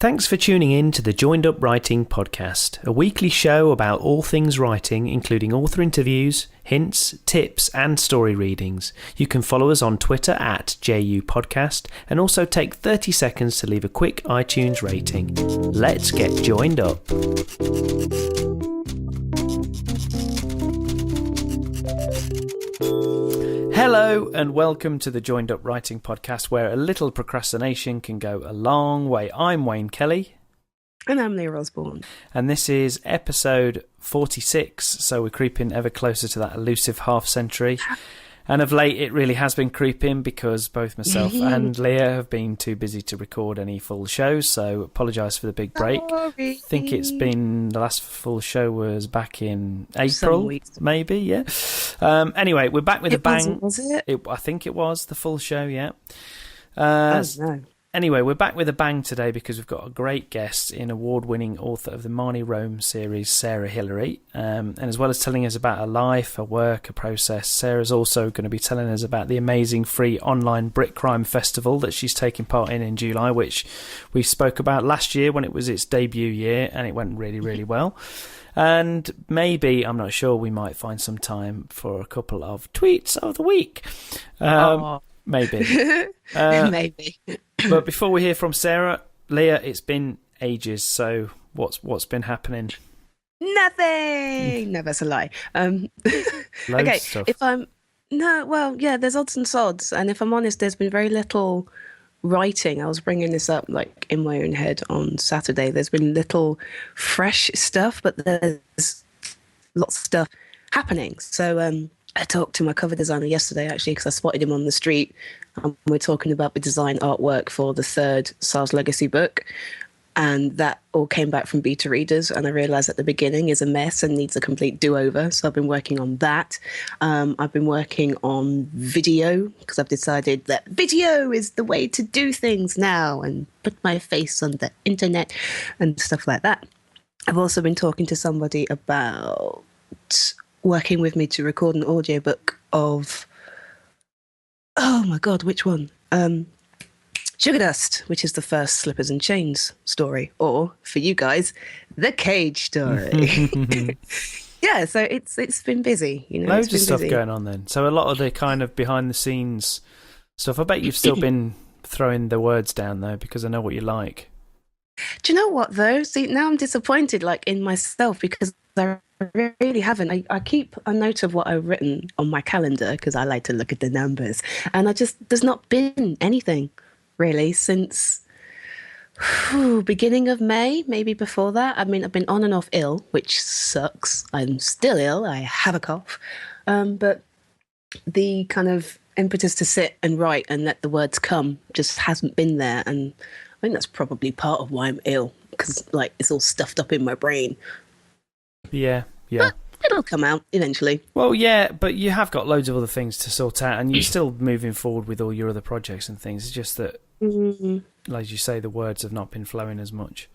Thanks for tuning in to the Joined Up Writing podcast, a weekly show about all things writing, including author interviews, hints, tips, and story readings. You can follow us on Twitter at JUPodcast and also take 30 seconds to leave a quick iTunes rating. Let's get joined up. Hello and welcome to the Joined Up Writing podcast, where a little procrastination can go a long way. I'm Wayne Kelly. And I'm Leah Osborne. And this is episode 46, so we're creeping ever closer to that elusive half century. And of late, it really has been creeping because both myself and Leah have been too busy to record any full shows, so apologise for the big break. Sorry. I think it's been, the last full show was back in April, maybe, yeah. Anyway, we're back with a bang. Was it? I think it was the full show, yeah. No. Anyway, we're back with a bang today because we've got a great guest in award-winning author of the Marnie Rome series, Sarah Hilary. And as well as telling us about her life, her work, her process, Sarah's also going to be telling us about the amazing free online Brit Crime Festival that she's taking part in July, which we spoke about last year when it was its debut year, and it went really, really well. And maybe, I'm not sure, we might find some time for a couple of tweets of the week. Maybe. Maybe. But before we hear from Sarah, Leah, it's been ages, so what's been happening? Nothing! No, that's a lie. Okay, stuff. There's odds and sods, and if I'm honest, there's been very little writing. I was bringing this up like in my own head on Saturday. There's been little fresh stuff, but there's lots of stuff happening. So I talked to my cover designer yesterday, actually, because I spotted him on the street. We're talking about the design artwork for the third SARS Legacy book. And that all came back from beta readers. And I realised at the beginning is a mess and needs a complete do-over. So I've been working on that. I've been working on video because I've decided that video is the way to do things now and put my face on the internet and stuff like that. I've also been talking to somebody about working with me to record an audiobook of, oh my God, which one? Sugar Dust, which is the first Slippers and Chains story, or for you guys, the Cage story. Yeah, so it's been busy, you know. Loads of stuff going on then. So a lot of the kind of behind the scenes stuff. I bet you've still been throwing the words down though, because I know what you like. Do you know what though? See, now I'm disappointed like in myself because I really haven't. I keep a note of what I've written on my calendar because I like to look at the numbers, and there's not been anything really since beginning of May, maybe before that. I mean, I've been on and off ill, which sucks. I'm still ill. I have a cough, but the kind of impetus to sit and write and let the words come just hasn't been there, and I think that's probably part of why I'm ill because like it's all stuffed up in my brain. Yeah. But it'll come out eventually. Well, yeah, but you have got loads of other things to sort out, and you're still moving forward with all your other projects and things. It's just that, like you say, the words have not been flowing as much.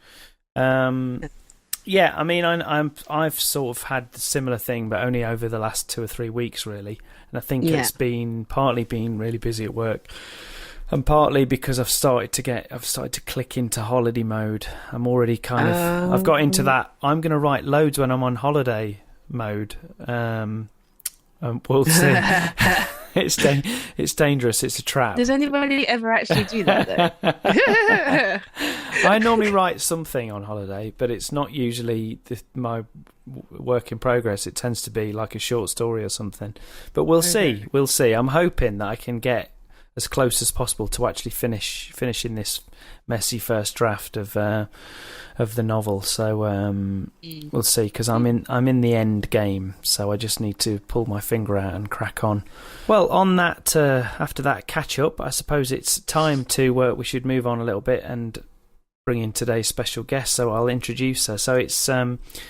Yeah, I mean, I've sort of had the similar thing, but only over the last 2 or 3 weeks, really. And I think it's been partly been really busy at work. And partly because I've started to click into holiday mode. I'm already kind of, I've got into that, I'm going to write loads when I'm on holiday mode. We'll see. It's dangerous. It's a trap. Does anybody ever actually do that though? I normally write something on holiday, but it's not usually my work in progress. It tends to be like a short story or something. But we'll see. We'll see. I'm hoping that I can get as close as possible to actually finishing this messy first draft of the novel. So we'll see, because I'm in the end game, so I just need to pull my finger out and crack on. Well, on that after that catch up, I suppose it's time to we should move on a little bit and bring in today's special guest. So I'll introduce her. So it's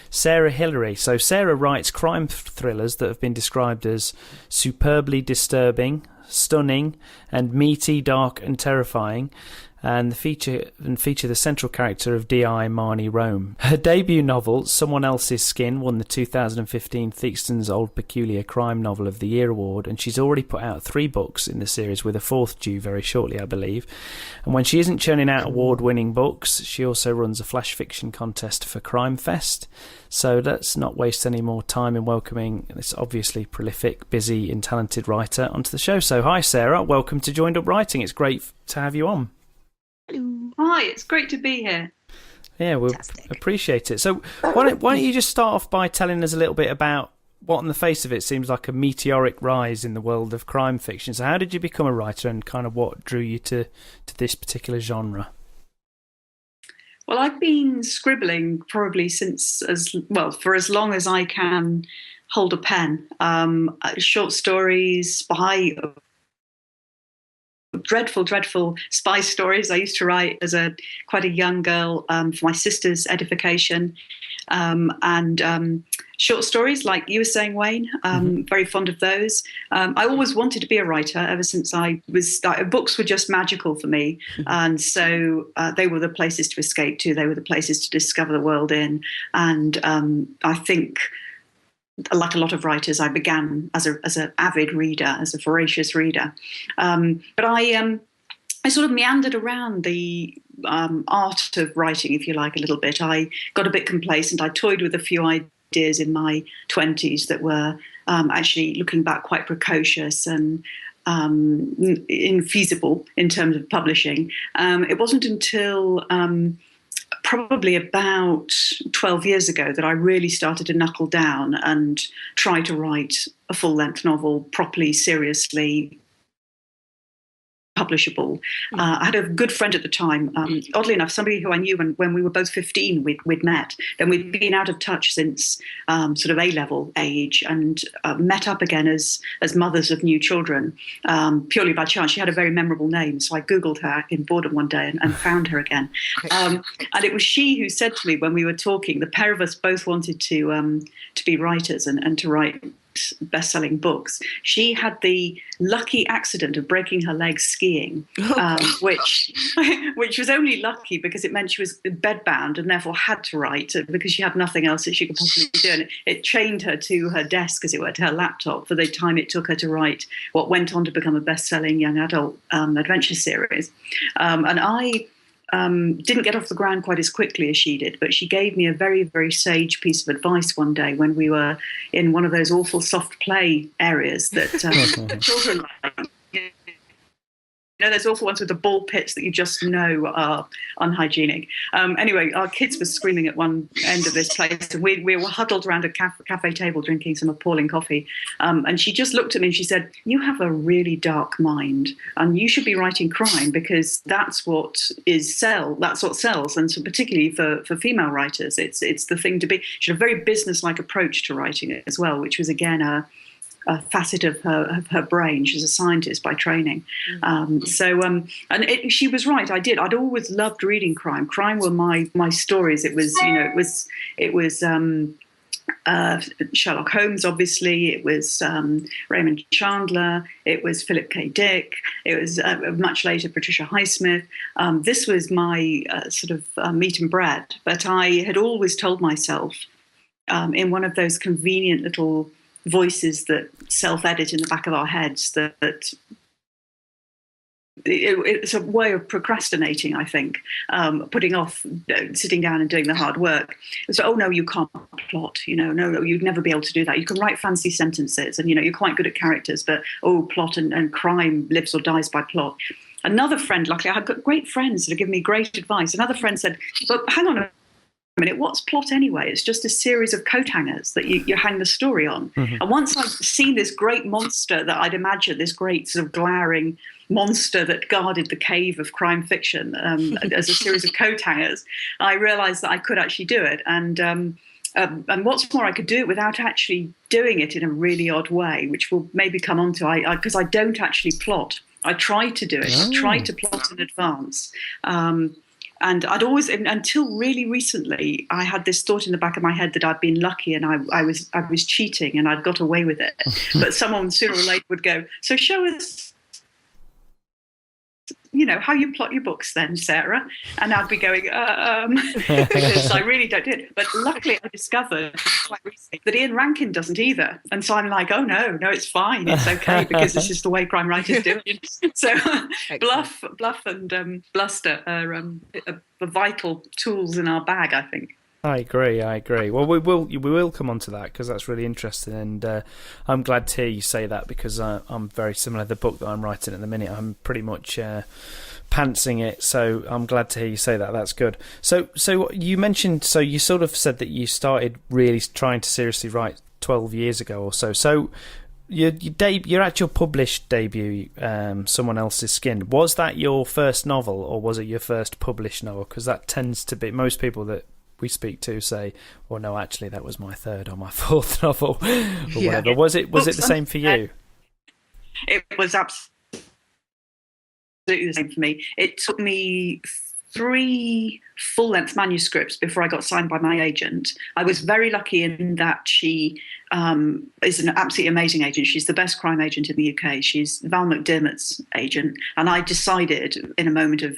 Sarah Hilary. So Sarah writes crime thrillers that have been described as superbly disturbing, stunning, and meaty, dark, and terrifying. and feature the central character of D.I. Marnie Rome. Her debut novel, Someone Else's Skin, won the 2015 Theakston's Old Peculier Crime Novel of the Year award, and she's already put out 3 books in the series, with a 4th due very shortly, I believe. And when she isn't churning out award-winning books, she also runs a flash fiction contest for Crimefest. So let's not waste any more time in welcoming this obviously prolific, busy and talented writer onto the show. So hi Sarah, welcome to Joined Up Writing. It's great to have you on. Hello. Hi, it's great to be here. Yeah, we appreciate it. So why don't you just start off by telling us a little bit about what on the face of it seems like a meteoric rise in the world of crime fiction. So how did you become a writer, and kind of what drew you to this particular genre? Well, I've been scribbling probably for as long as I can hold a pen. Short stories, dreadful spy stories I used to write as quite a young girl for my sister's edification, and short stories like you were saying, Wayne. Very fond of those. I always wanted to be a writer ever since books were just magical for me, and so they were the places to escape to. They were the places to discover the world in, and I think, like a lot of writers, I began as an avid reader, as a voracious reader. But I sort of meandered around the art of writing, if you like, a little bit. I got a bit complacent. I toyed with a few ideas in my 20s that were actually, looking back, quite precocious and infeasible in terms of publishing. It wasn't until probably about 12 years ago that I really started to knuckle down and try to write a full-length novel properly, seriously, publishable. I had a good friend at the time, oddly enough, somebody who I knew when we were both 15, we'd met. Then we'd been out of touch since sort of A-level age, and met up again as mothers of new children, purely by chance. She had a very memorable name, so I Googled her in boredom one day and found her again. And it was she who said to me when we were talking, the pair of us both wanted to be writers and to write best-selling books. She had the lucky accident of breaking her leg skiing, which was only lucky because it meant she was bedbound and therefore had to write, because she had nothing else that she could possibly do. And it chained her to her desk, as it were, to her laptop, for the time it took her to write what went on to become a best-selling young adult adventure series. And I didn't get off the ground quite as quickly as she did, but she gave me a very, very sage piece of advice one day when we were in one of those awful soft play areas that children like. You know, those awful ones with the ball pits that you just know are unhygienic. Anyway, our kids were screaming at one end of this place, and we were huddled around a cafe table drinking some appalling coffee. And she just looked at me and she said, "You have a really dark mind, and you should be writing crime, because that's what sells. And so particularly for female writers, it's the thing to be." She had a very business-like approach to writing it as well, which was again a facet of her brain. She's a scientist by training. She was right. I'd always loved reading crime. Crime were my stories. It was Sherlock Holmes, obviously. It was Raymond Chandler. It was Philip K. Dick. It was much later Patricia Highsmith. This was my sort of meat and bread. But I had always told myself, in one of those convenient little voices that self-edit in the back of our heads, that it's a way of procrastinating, I think, putting off sitting down and doing the hard work. So, oh no, you can't plot, no, you'd never be able to do that. You can write fancy sentences and, you're quite good at characters, but, plot and crime lives or dies by plot. Another friend, luckily, I had got great friends that have given me great advice. Another friend said, but hang on a minute, what's plot anyway? It's just a series of coat hangers that you hang the story on. Mm-hmm. And once I'd seen this great monster that I'd imagined, this great sort of glowering monster that guarded the cave of crime fiction as a series of coat hangers, I realized that I could actually do it. And what's more, I could do it without actually doing it in a really odd way, which we'll maybe come on to, because I don't actually plot. I try to do it. I try to plot in advance. And I'd always, until really recently, I had this thought in the back of my head that I'd been lucky and I was cheating and I'd got away with it. But someone sooner or later would go, so show us, how you plot your books then, Sarah? And I'd be going, because I really don't do it. But luckily I discovered quite recently that Ian Rankin doesn't either. And so I'm like, oh, no, it's fine. It's okay, because this is the way crime writers do it. So bluff and bluster are vital tools in our bag, I think. I agree. Well, we will come on to that, because that's really interesting, and I'm glad to hear you say that, because I'm very similar. The book that I'm writing at the minute, I'm pretty much pantsing it, so I'm glad to hear you say that. That's good. So you mentioned, so you sort of said that you started really trying to seriously write 12 years ago or so. So your actual published debut, Someone Else's Skin, was that your first novel, or was it your first published novel? Because that tends to be, most people that we speak to say, well, no, actually that was my third or my fourth novel, or whatever. Was it the same for you? It was absolutely the same for me. It took me 3 full-length manuscripts before I got signed by my agent. I was very lucky in that she is an absolutely amazing agent. She's the best crime agent in the UK. She's Val McDermott's agent, and I decided in a moment of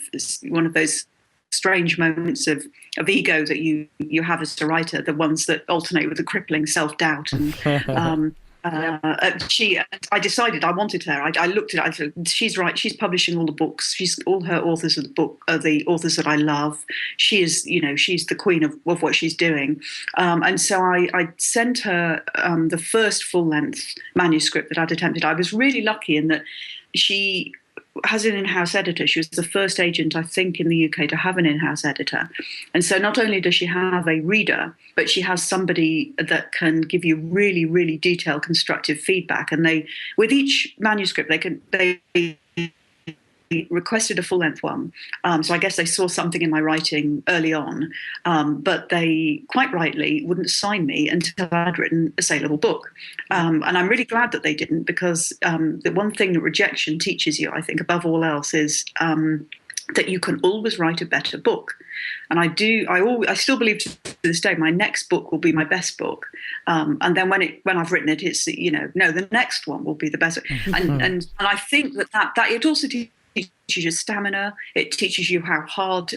one of those strange moments of ego that you have as a writer, the ones that alternate with the crippling self-doubt. And I decided I wanted her. I looked at it, I said, she's right, she's publishing all the books, all her authors of the book are the authors that I love. She is, she's the queen of what she's doing. And so I sent her the first full-length manuscript that I'd attempted. I was really lucky in that she has an in-house editor. She was the first agent, I think, in the UK to have an in-house editor. And so not only does she have a reader, but she has somebody that can give you really, really detailed, constructive feedback. And with each manuscript, they requested a full-length one. So I guess they saw something in my writing early on, but they quite rightly wouldn't sign me until I'd written a saleable book. And I'm really glad that they didn't, because the one thing that rejection teaches you, I think, above all else, is that you can always write a better book. And I still believe to this day my next book will be my best book. And then when I've written it, it's, the next one will be the best. And I think that it also teaches you stamina. It teaches you how hard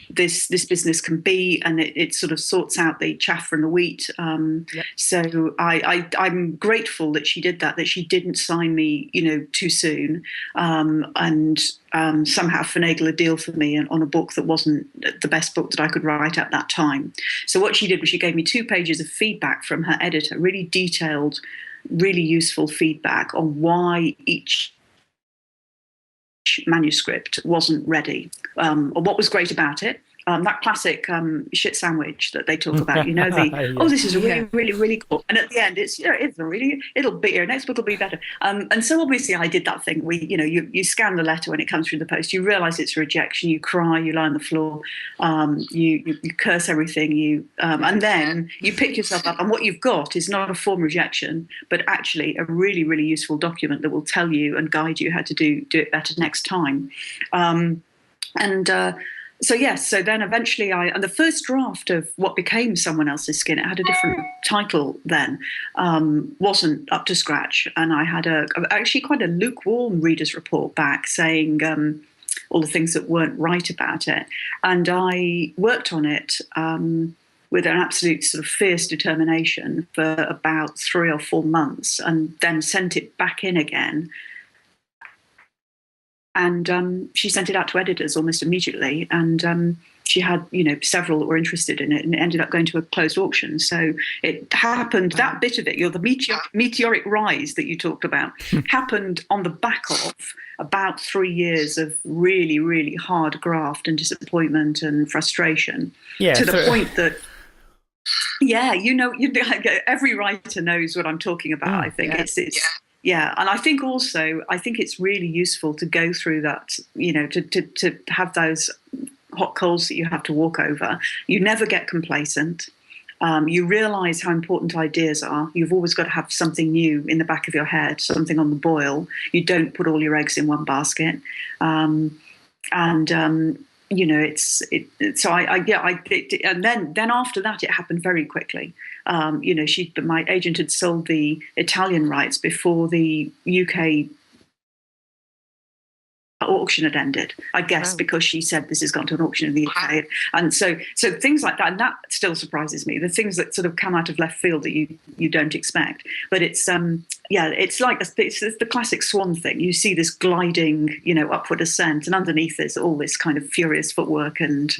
this business can be, and it sort of sorts out the chaff from the wheat. Yep. So I'm grateful that she did that she didn't sign me, too soon, and somehow finagle a deal for me on a book that wasn't the best book that I could write at that time. So what she did was she gave me 2 pages of feedback from her editor, really detailed, really useful feedback on why each manuscript wasn't ready, or what was great about it. That classic shit sandwich that they talk about, this is a really, really, really cool. And at the end, it'll be, your next book will be better. And so obviously I did that thing where, you scan the letter when it comes through the post, you realise it's a rejection, you cry, you lie on the floor, you curse everything, and then you pick yourself up, and what you've got is not a form rejection, but actually a really, really useful document that will tell you and guide you how to do it better next time. So then eventually and the first draft of what became Someone Else's Skin, it had a different title then, wasn't up to scratch. And I had actually quite a lukewarm reader's report back saying all the things that weren't right about it. And I worked on it with an absolute sort of fierce determination for about 3 or 4 months, and then sent it back in again. And she sent it out to editors almost immediately. And she had, several that were interested in it, and it ended up going to a closed auction. So it happened, that bit of it, the meteoric rise that you talked about, happened on the back of about 3 years of really, really hard graft and disappointment and frustration. Yeah, to the point that, every writer knows what I'm talking about. I think it's yeah, and I think it's really useful to go through that, to have those hot coals that you have to walk over. You never get complacent. You realise how important ideas are. You've always got to have something new in the back of your head, something on the boil. You don't put all your eggs in one basket. So and then after that, it happened very quickly. My agent had sold the Italian rights before the UK auction had ended, I guess, because she said this has gone to an auction in the UK. And so things like that, and that still surprises me, the things that sort of come out of left field that you don't expect. But it's it's like it's the classic swan thing. You see this gliding, upward ascent, and underneath is all this kind of furious footwork, and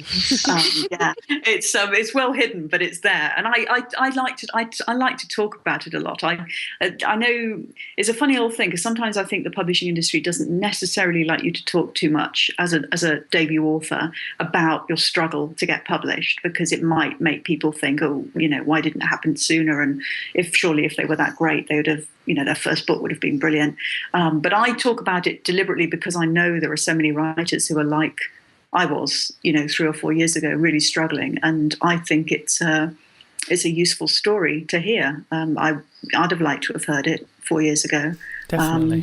it's well hidden, but it's there. And I like to talk about it a lot. I know it's a funny old thing, because sometimes I think the publishing industry doesn't necessarily like you to talk too much as a debut author about your struggle to get published, because it might make people think, why didn't it happen sooner? And if they were that great, they would have, their first book would have been brilliant. But I talk about it deliberately because I know there are so many writers who are like I was, 3 or 4 years ago, really struggling. And I think it's a useful story to hear. I'd have liked to have heard it 4 years ago. Definitely.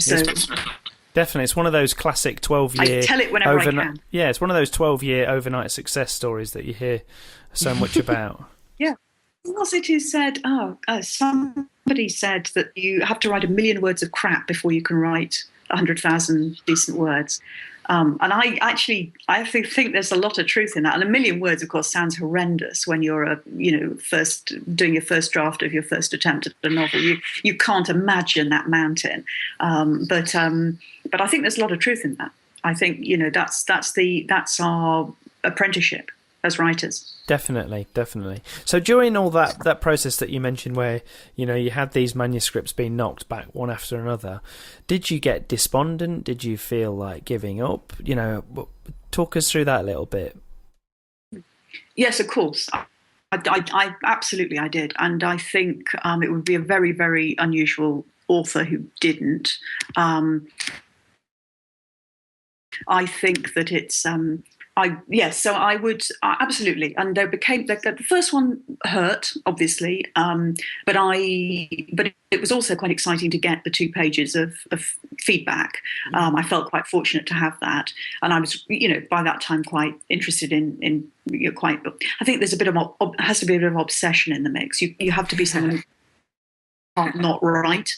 Definitely. It's one of those classic 12-year... I tell it whenever I can. Yeah, it's one of those 12-year overnight success stories that you hear so much about. Yeah. Was it who said, somebody said that you have to write 1 million words of crap before you can write 100,000 decent words. And I think there's a lot of truth in that. And 1 million words, of course, sounds horrendous when you're doing your first draft of your first attempt at a novel. You can't imagine that mountain. But I think there's a lot of truth in that. I think that's our apprenticeship as writers. Definitely. So during all that process that you mentioned, where you had these manuscripts being knocked back one after another, did you get despondent? Did you feel like giving up? Talk us through that a little bit. Yes, of course. I absolutely I did, and I think it would be a very, very unusual author who didn't. I think that it's. So I would absolutely, and there became the first one hurt, obviously, but it was also quite exciting to get the 2 pages of feedback. I felt quite fortunate to have that, and I was, by that time quite interested in quite. I think there's has to be a bit of obsession in the mix. You have to be someone not right.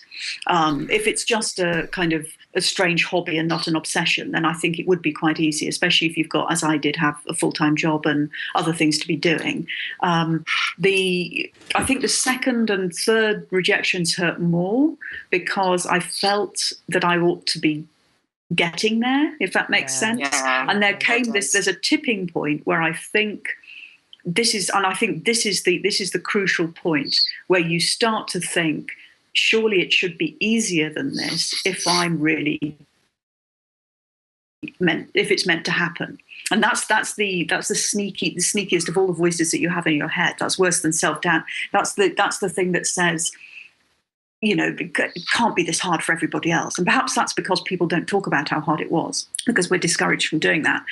If it's just a kind of a strange hobby and not an obsession, then I think it would be quite easy, especially if you've got, as I did, have a full-time job and other things to be doing. I think the second and third rejections hurt more, because I felt that I ought to be getting there, if that makes sense. Yeah, and there's a tipping point where I think this is the crucial point where you start to think, surely it should be easier than this if it's meant to happen. And that's the sneakiest of all the voices that you have in your head. That's worse than self-doubt. That's the thing that says, it can't be this hard for everybody else. And perhaps that's because people don't talk about how hard it was, because we're discouraged from doing that.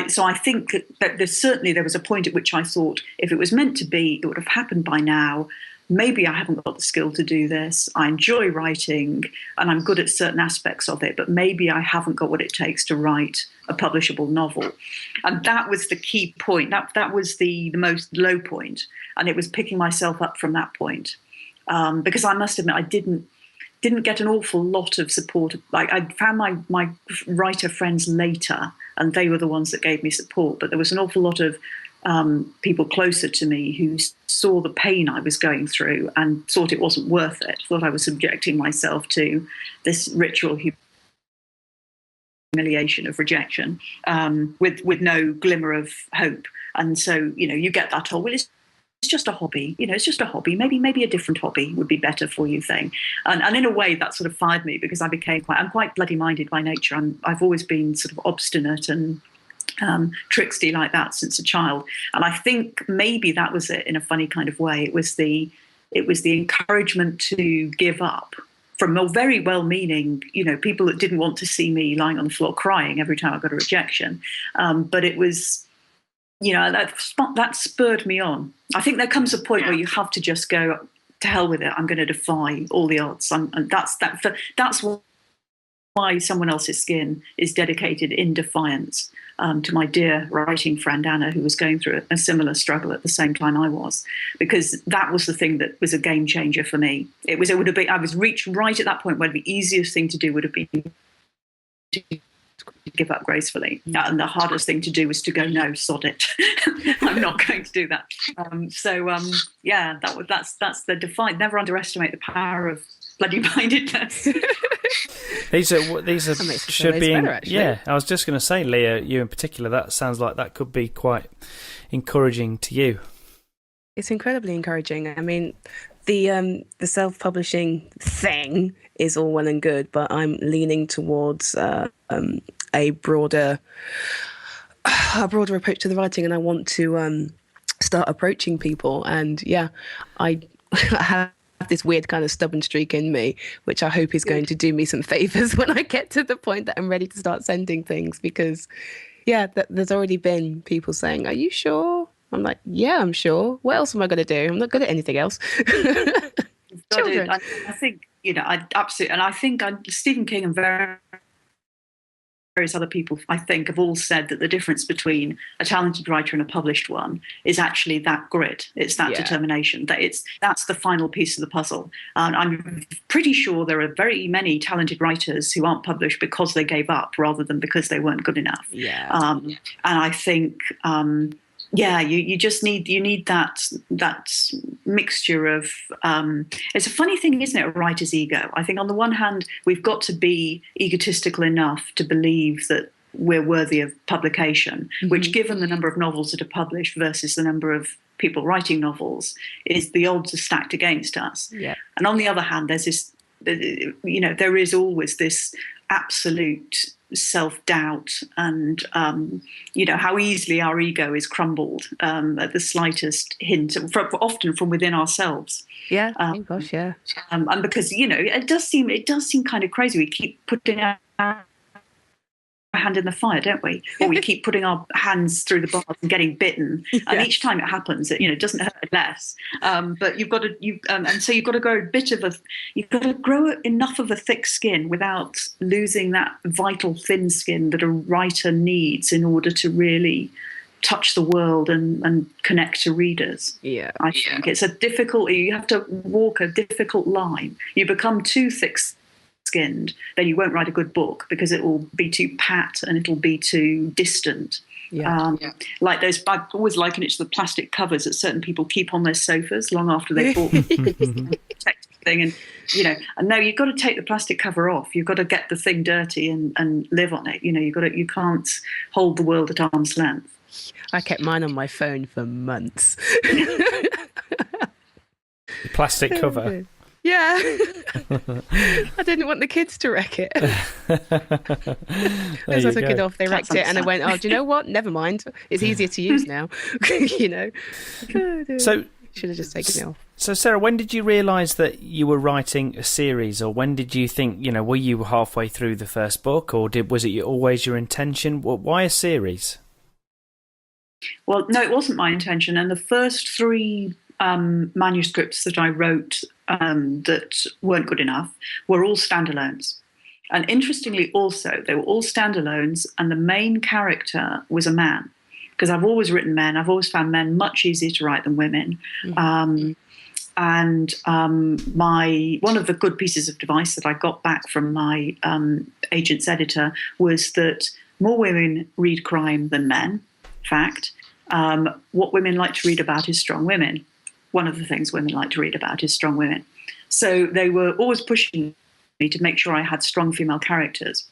So I think that there was a point at which I thought, if it was meant to be, it would have happened by now. Maybe I haven't got the skill to do this. I enjoy writing and I'm good at certain aspects of it, but maybe I haven't got what it takes to write a publishable novel. And that was the key point. That was the most low point. And it was picking myself up from that point. Because I must admit, I didn't get an awful lot of support. Like, I found my writer friends later, and they were the ones that gave me support. But there was an awful lot of people closer to me who saw the pain I was going through and thought it wasn't worth it, thought I was subjecting myself to this ritual humiliation of rejection with no glimmer of hope. And so, you get that whole, well, it's just a hobby, it's just a hobby. Maybe a different hobby would be better for you thing. And in a way that sort of fired me, because I'm quite bloody-minded by nature. I've always been sort of obstinate and tricksy like that since a child. And I think maybe that was it in a funny kind of way. It was the encouragement to give up from a very well-meaning, people that didn't want to see me lying on the floor crying every time I got a rejection. But it was, that spurred me on. I think there comes a point where you have to just go, to hell with it. I'm going to defy all the odds. And that's why Someone Else's Skin is dedicated in defiance to my dear writing friend Anna, who was going through a similar struggle at the same time I was, because that was the thing that was a game changer for me. I was reached right at that point where the easiest thing to do would have been to give up gracefully. And the hardest thing to do was to go, no, sod it. I'm not going to do that. Yeah, that's the define. Never underestimate the power of bloody mindedness. These are should be better, actually. yeah. I was just going to say, Leah, you in particular. That sounds like that could be quite encouraging to you. It's incredibly encouraging. I mean, the self-publishing thing is all well and good, but I'm leaning towards a broader approach to the writing, and I want to start approaching people. And yeah, I have this weird kind of stubborn streak in me, which I hope is going to do me some favors when I get to the point that I'm ready to start sending things. Because yeah, there's already been people saying, "Are you sure?" I'm like, "Yeah, I'm sure. What else am I going to do? I'm not good at anything else." Children. I think, I absolutely, and I think Stephen King and various other people, I think, have all said that the difference between a talented writer and a published one is actually that grit. It's that determination. That's the final piece of the puzzle. And I'm pretty sure there are very many talented writers who aren't published because they gave up rather than because they weren't good enough. Yeah. And I think. You just need that mixture of. It's a funny thing, isn't it? A writer's ego. I think on the one hand, we've got to be egotistical enough to believe that we're worthy of publication, which, given the number of novels that are published versus the number of people writing novels, is the odds are stacked against us. Yeah. And on the other hand, there's this. There is always this absolute self-doubt and how easily our ego is crumbled at the slightest hint, often from within ourselves. Yeah. Oh gosh, yeah. And because it does seem kind of crazy. We keep putting our hand in the fire, don't we? Or we keep putting our hands through the bars and getting bitten. And each time it happens, it doesn't hurt less. But you've got to and so you've got to grow you've got to grow enough of a thick skin without losing that vital thin skin that a writer needs in order to really touch the world and connect to readers. Yeah, I think it's you have to walk a difficult line. You become too thick-skinned, then you won't write a good book because it will be too pat and it'll be too distant. Like those, I always liken it to the plastic covers that certain people keep on their sofas long after they've bought the thing. And and now you've got to take the plastic cover off. You've got to get the thing dirty and live on it. You can't hold the world at arm's length. I kept mine on my phone for months. Plastic cover. Yeah. I didn't want the kids to wreck it. As I took it off, they wrecked it, and I went, "Oh, do you know what? Never mind. It's easier to use now." So should have just taken it off. So, Sarah, when did you realise that you were writing a series, or when did you think, were you halfway through the first book, or was it always your intention? Why a series? Well, no, it wasn't my intention. And the first three manuscripts that I wrote that weren't good enough were all standalones. And interestingly, also, they were all standalones, and the main character was a man. Because I've always written men. I've always found men much easier to write than women. Mm-hmm. One of the good pieces of advice that I got back from my agent's editor was that more women read crime than men. Fact. What women like to read about is strong women. One of the things women like to read about is strong women. So they were always pushing me to make sure I had strong female characters.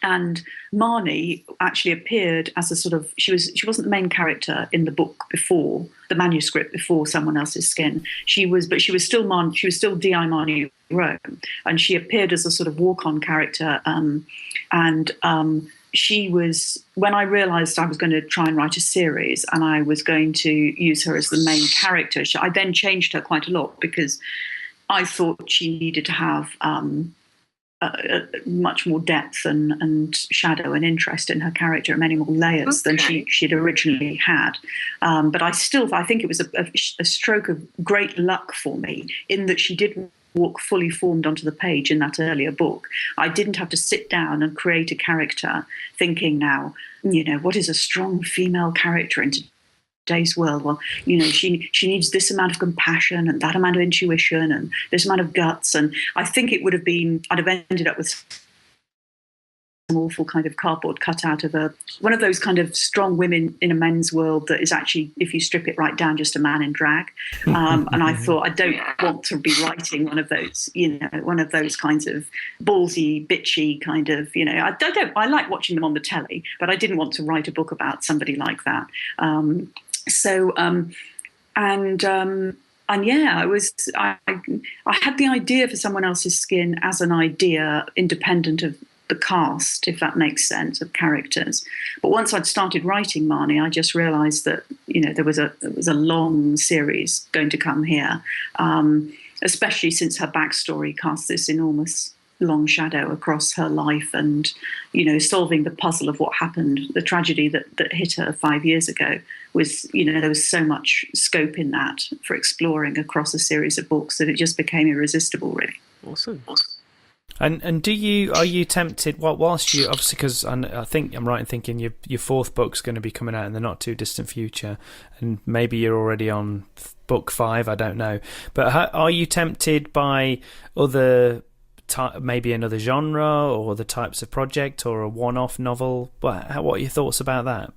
And Marnie actually appeared as a sort of, she wasn't the main character in the book before, the manuscript before Someone Else's Skin. She was still D.I. Marnie Rome, and she appeared as a sort of walk-on character. She was, when I realised I was going to try and write a series and I was going to use her as the main character, I then changed her quite a lot because I thought she needed to have much more depth and shadow and interest in her character, many more layers than she'd originally had. But I think it was a stroke of great luck for me in that she did walk fully formed onto the page in that earlier book. I didn't have to sit down and create a character thinking now, what is a strong female character in today's world? Well, she needs this amount of compassion and that amount of intuition and this amount of guts. And I think I'd have ended up with awful kind of cardboard cutout of one of those kind of strong women in a men's world that is actually, if you strip it right down, just a man in drag. And I thought, I don't want to be writing one of those, one of those kinds of ballsy, bitchy kind of, I like watching them on the telly, but I didn't want to write a book about somebody like that. And yeah, I had the idea for Someone Else's Skin as an idea independent of the cast, if that makes sense, of characters. But once I'd started writing Marnie, I just realised that there was a long series going to come here, especially since her backstory casts this enormous long shadow across her life, and solving the puzzle of what happened, the tragedy that hit her 5 years ago was, there was so much scope in that for exploring across a series of books that it just became irresistible, really. Awesome. And are you tempted, whilst you, obviously, because I think I'm right in thinking your fourth book's going to be coming out in the not too distant future, and maybe you're already on book 5, I don't know, but are you tempted by other maybe another genre or the types of project or a one-off novel? What are your thoughts about that?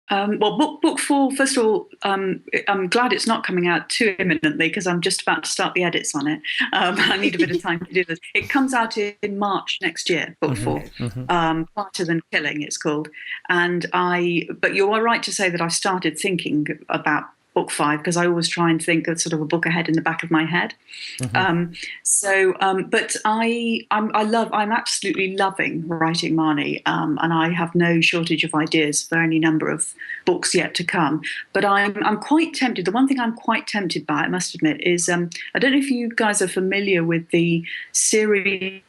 Well, book 4, first of all, I'm glad it's not coming out too imminently because I'm just about to start the edits on it. I need a bit of time to do this. It comes out in March next year, book 4, Smarter Than Killing, it's called. But you are right to say that I started thinking about book 5 because I always try and think of sort of a book ahead in the back of my head. But I'm absolutely loving writing Marnie, and I have no shortage of ideas for any number of books yet to come. But I'm quite tempted. The one thing I'm quite tempted by, I must admit, is I don't know if you guys are familiar with the series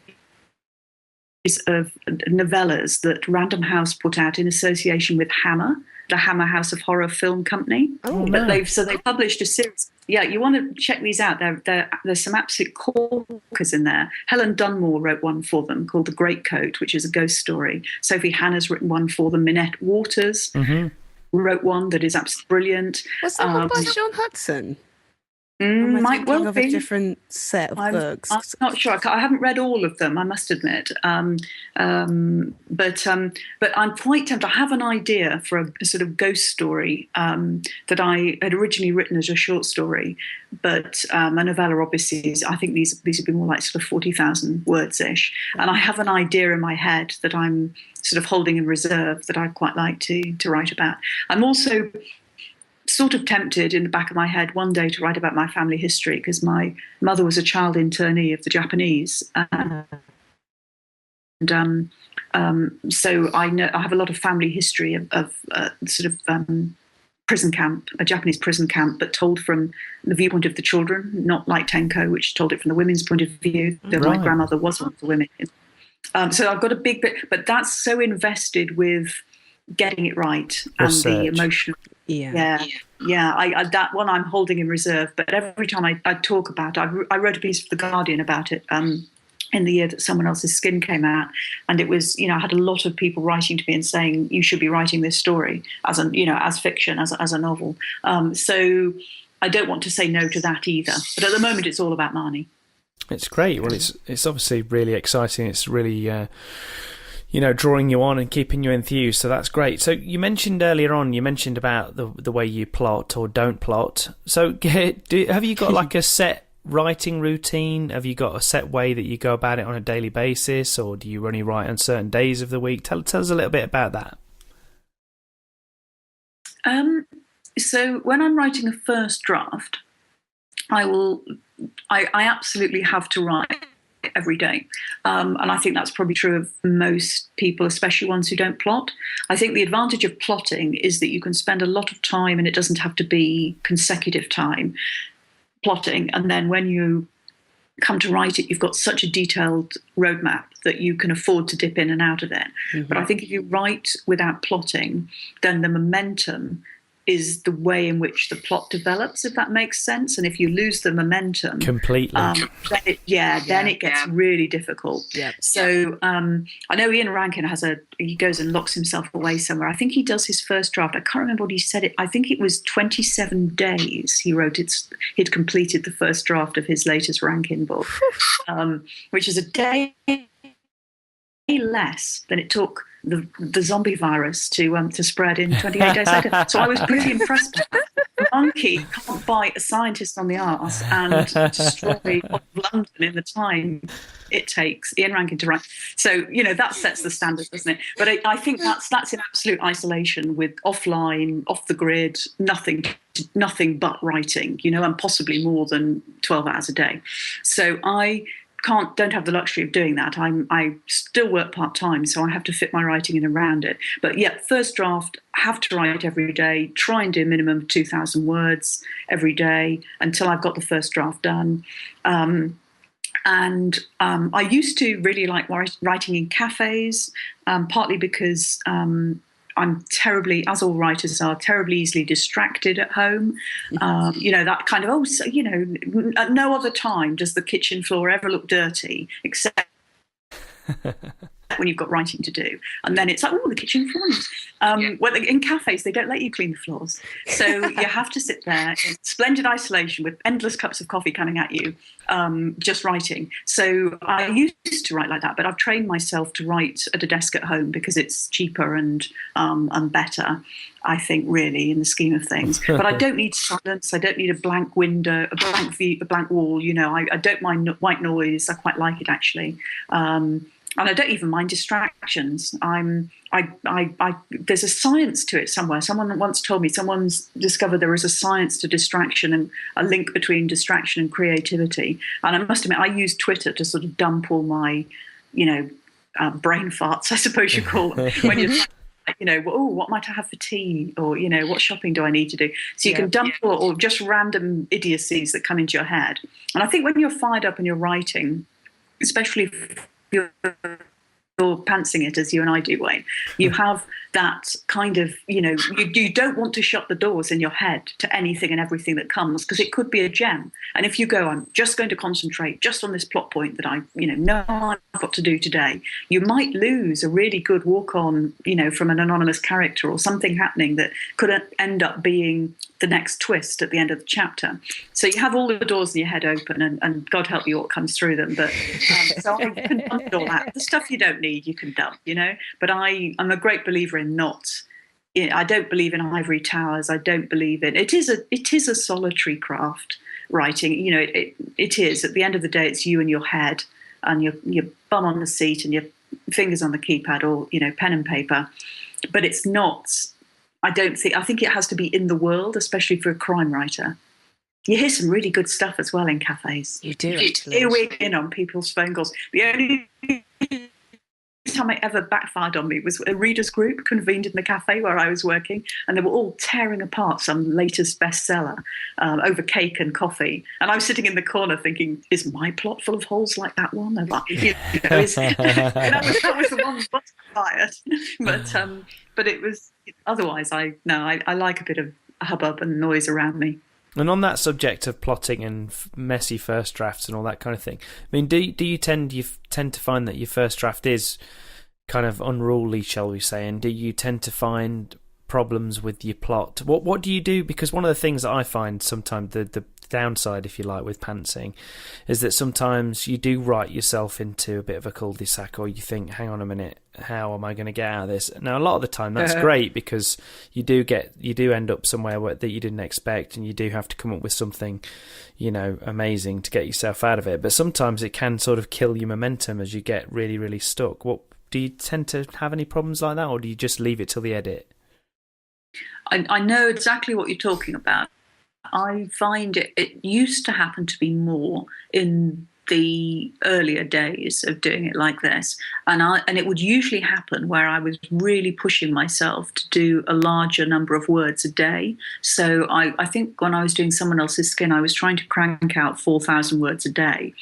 of novellas that Random House put out in association with Hammer, the Hammer House of Horror film company. They published a series. Yeah, you want to check these out. There's some absolute corkers in there. Helen Dunmore wrote one for them called The Greatcoat, which is a ghost story. Sophie Hannah's written one for them. Minette Waters wrote one that is absolutely brilliant. Was that one by John Hudson? Might well be a different set of books. I'm not sure. I haven't read all of them, I must admit. But I'm quite tempted. I have an idea for a sort of ghost story that I had originally written as a short story, but a novella obviously is, I think these would be more like sort of 40,000 words-ish. And I have an idea in my head that I'm sort of holding in reserve that I'd quite like to write about. I'm also sort of tempted in the back of my head one day to write about my family history because my mother was a child internee of the Japanese. So I have a lot of family history of prison camp, a Japanese prison camp, but told from the viewpoint of the children, not like Tenko, which told it from the women's point of view. Right. My grandmother was one of the women. So I've got a big bit, but that's so invested with getting it right and the emotional. Yeah. That one I'm holding in reserve. But every time I talk about it, I wrote a piece for The Guardian about it in the year that Someone Else's Skin came out, and it was, I had a lot of people writing to me and saying you should be writing this story as as fiction, as a novel. So I don't want to say no to that either. But at the moment, it's all about Marnie. It's great. Well, it's obviously really exciting. It's really. Drawing you on and keeping you enthused, so that's great. So you mentioned earlier on, about the way you plot or don't plot. So have you got like a set writing routine? Have you got a set way that you go about it on a daily basis, or do you only write on certain days of the week? Tell us a little bit about that. So when I'm writing a first draft, I absolutely have to write every day. And I think that's probably true of most people, especially ones who don't plot. I think the advantage of plotting is that you can spend a lot of time, and it doesn't have to be consecutive time, plotting. And then when you come to write it, you've got such a detailed roadmap that you can afford to dip in and out of it. But I think if you write without plotting, then the momentum is the way in which the plot develops, if that makes sense. And if you lose the momentum completely, then it gets really difficult. So I know Ian Rankin he goes and locks himself away somewhere. I think he does his first draft. I can't remember what he said. I think it was 27 days he wrote it. He'd completed the first draft of his latest Rankin book, which is a day less than it took the zombie virus to spread in 28 days later. So I was pretty impressed by that. A monkey can't bite a scientist on the arse and destroy London in the time it takes Ian Rankin to write. So, that sets the standard, doesn't it? But I think that's in absolute isolation, with offline, off the grid, nothing but writing, and possibly more than 12 hours a day. So I don't have the luxury of doing that. I still work part-time, so I have to fit my writing in around it. But yeah, first draft, have to write every day, try and do a minimum of 2,000 words every day until I've got the first draft done. I used to really like writing in cafes, partly because I'm terribly, as all writers are, terribly easily distracted at home. That kind of, at no other time does the kitchen floor ever look dirty, except when you've got writing to do. And then it's like, the kitchen floors. Well, in cafes, they don't let you clean the floors. So you have to sit there in splendid isolation with endless cups of coffee coming at you, just writing. So I used to write like that, but I've trained myself to write at a desk at home because it's cheaper and better, I think, really, in the scheme of things. But I don't need silence. I don't need a blank window, a blank view, a blank wall. I don't mind white noise. I quite like it, actually. And I don't even mind distractions. There's a science to it somewhere. Someone once told me, someone's discovered there is a science to distraction and a link between distraction and creativity. And I must admit, I use Twitter to sort of dump all my, brain farts, I suppose you call them, when you're what might I have for tea? Or, what shopping do I need to do? So you can dump or just random idiocies that come into your head. And I think when you're fired up and you're writing, especially if you're pantsing it as you and I do, Wayne, you have that kind of, you don't want to shut the doors in your head to anything and everything that comes, because it could be a gem. And if you go, I'm just going to concentrate just on this plot point that I, know I've got to do today, you might lose a really good walk on, from an anonymous character or something happening that could end up being the next twist at the end of the chapter. So you have all the doors in your head open, and God help you what comes through them. But so I can dump all that. The stuff you don't need, you can dump, But I'm a great believer in not. I don't believe in ivory towers. I don't believe in it. It is a solitary craft, writing. It is. At the end of the day, it's you and your head, and your bum on the seat, and your fingers on the keypad, or pen and paper. But it's not. I think it has to be in the world, especially for a crime writer. You hear some really good stuff as well in cafes. You do, actually. You ear in on people's phone calls. The only time it ever backfired on me was a readers group convened in the cafe where I was working, and they were all tearing apart some latest bestseller over cake and coffee. And I was sitting in the corner thinking, is my plot full of holes like that one? That was the one that fired. But it was, otherwise, I like a bit of hubbub and noise around me. And on that subject of plotting and messy first drafts and all that kind of thing, I mean, do you tend to find that your first draft is kind of unruly, shall we say, and do you tend to find problems with your plot? What do you do? Because one of the things that I find sometimes, the downside, if you like, with pantsing, is that sometimes you do write yourself into a bit of a cul-de-sac, or you think, hang on a minute, how am I going to get out of this? Now, a lot of the time that's great, because you do end up somewhere that you didn't expect, and you do have to come up with something, amazing to get yourself out of it. But sometimes it can sort of kill your momentum as you get really, really stuck. Do you tend to have any problems like that, or do you just leave it till the edit? I know exactly what you're talking about. I find it used to happen to be more in the earlier days of doing it like this, and it would usually happen where I was really pushing myself to do a larger number of words a day. So I think when I was doing Someone Else's Skin, I was trying to crank out 4,000 words a day,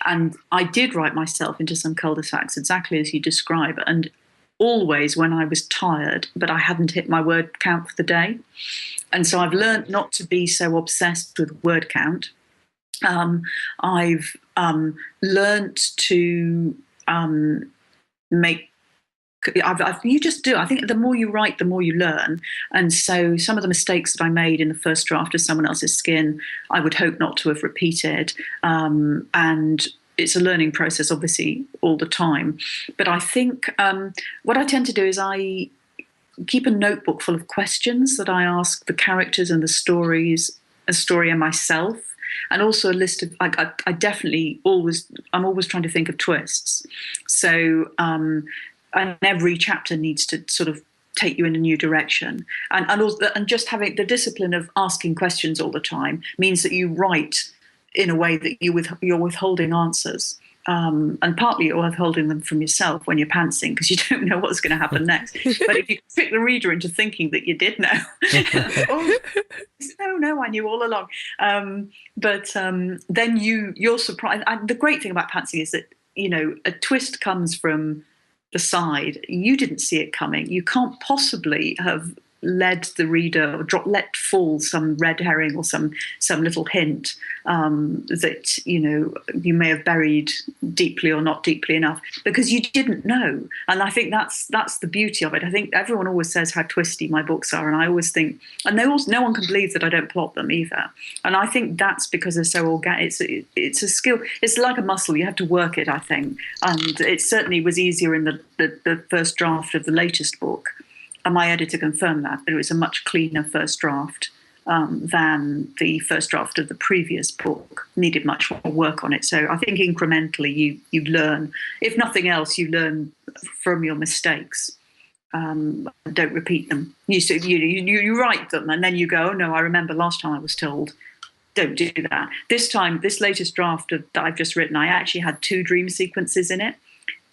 and I did write myself into some cul-de-sacs exactly as you describe, and always when I was tired, but I hadn't hit my word count for the day. And so I've learned not to be so obsessed with word count. I've learned to make. You just do. I think the more you write, the more you learn. And so some of the mistakes that I made in the first draft of Someone Else's Skin, I would hope not to have repeated. And it's a learning process, obviously, all the time. But I think what I tend to do is I keep a notebook full of questions that I ask the characters and the stories, a story and myself, and also a list of. I definitely I'm always trying to think of twists. So and every chapter needs to sort of take you in a new direction, and just having the discipline of asking questions all the time means that you write in a way that you're withholding answers. And partly you're withholding them from yourself when you're pantsing because you don't know what's going to happen next. But if you trick the reader into thinking that you did know, no, I knew all along. Then you're surprised. And the great thing about pantsing is that, a twist comes from the side. You didn't see it coming. You can't possibly have led the reader or let fall some red herring or some little hint that you may have buried deeply or not deeply enough because you didn't know. And I think that's the beauty of it. I think everyone always says how twisty my books are, and I always think, and no one can believe that I don't plot them either. And I think that's because they're so organic. It's a skill. It's like a muscle. You have to work it, I think. And it certainly was easier in the first draft of the latest book. And my editor confirmed that it was a much cleaner first draft than the first draft of the previous book. Needed much more work on it. So I think incrementally you learn. If nothing else, you learn from your mistakes. Don't repeat them. You write them and then you go, oh no, I remember last time I was told. Don't do that. This time, this latest draft that I've just written, I actually had 2 dream sequences in it.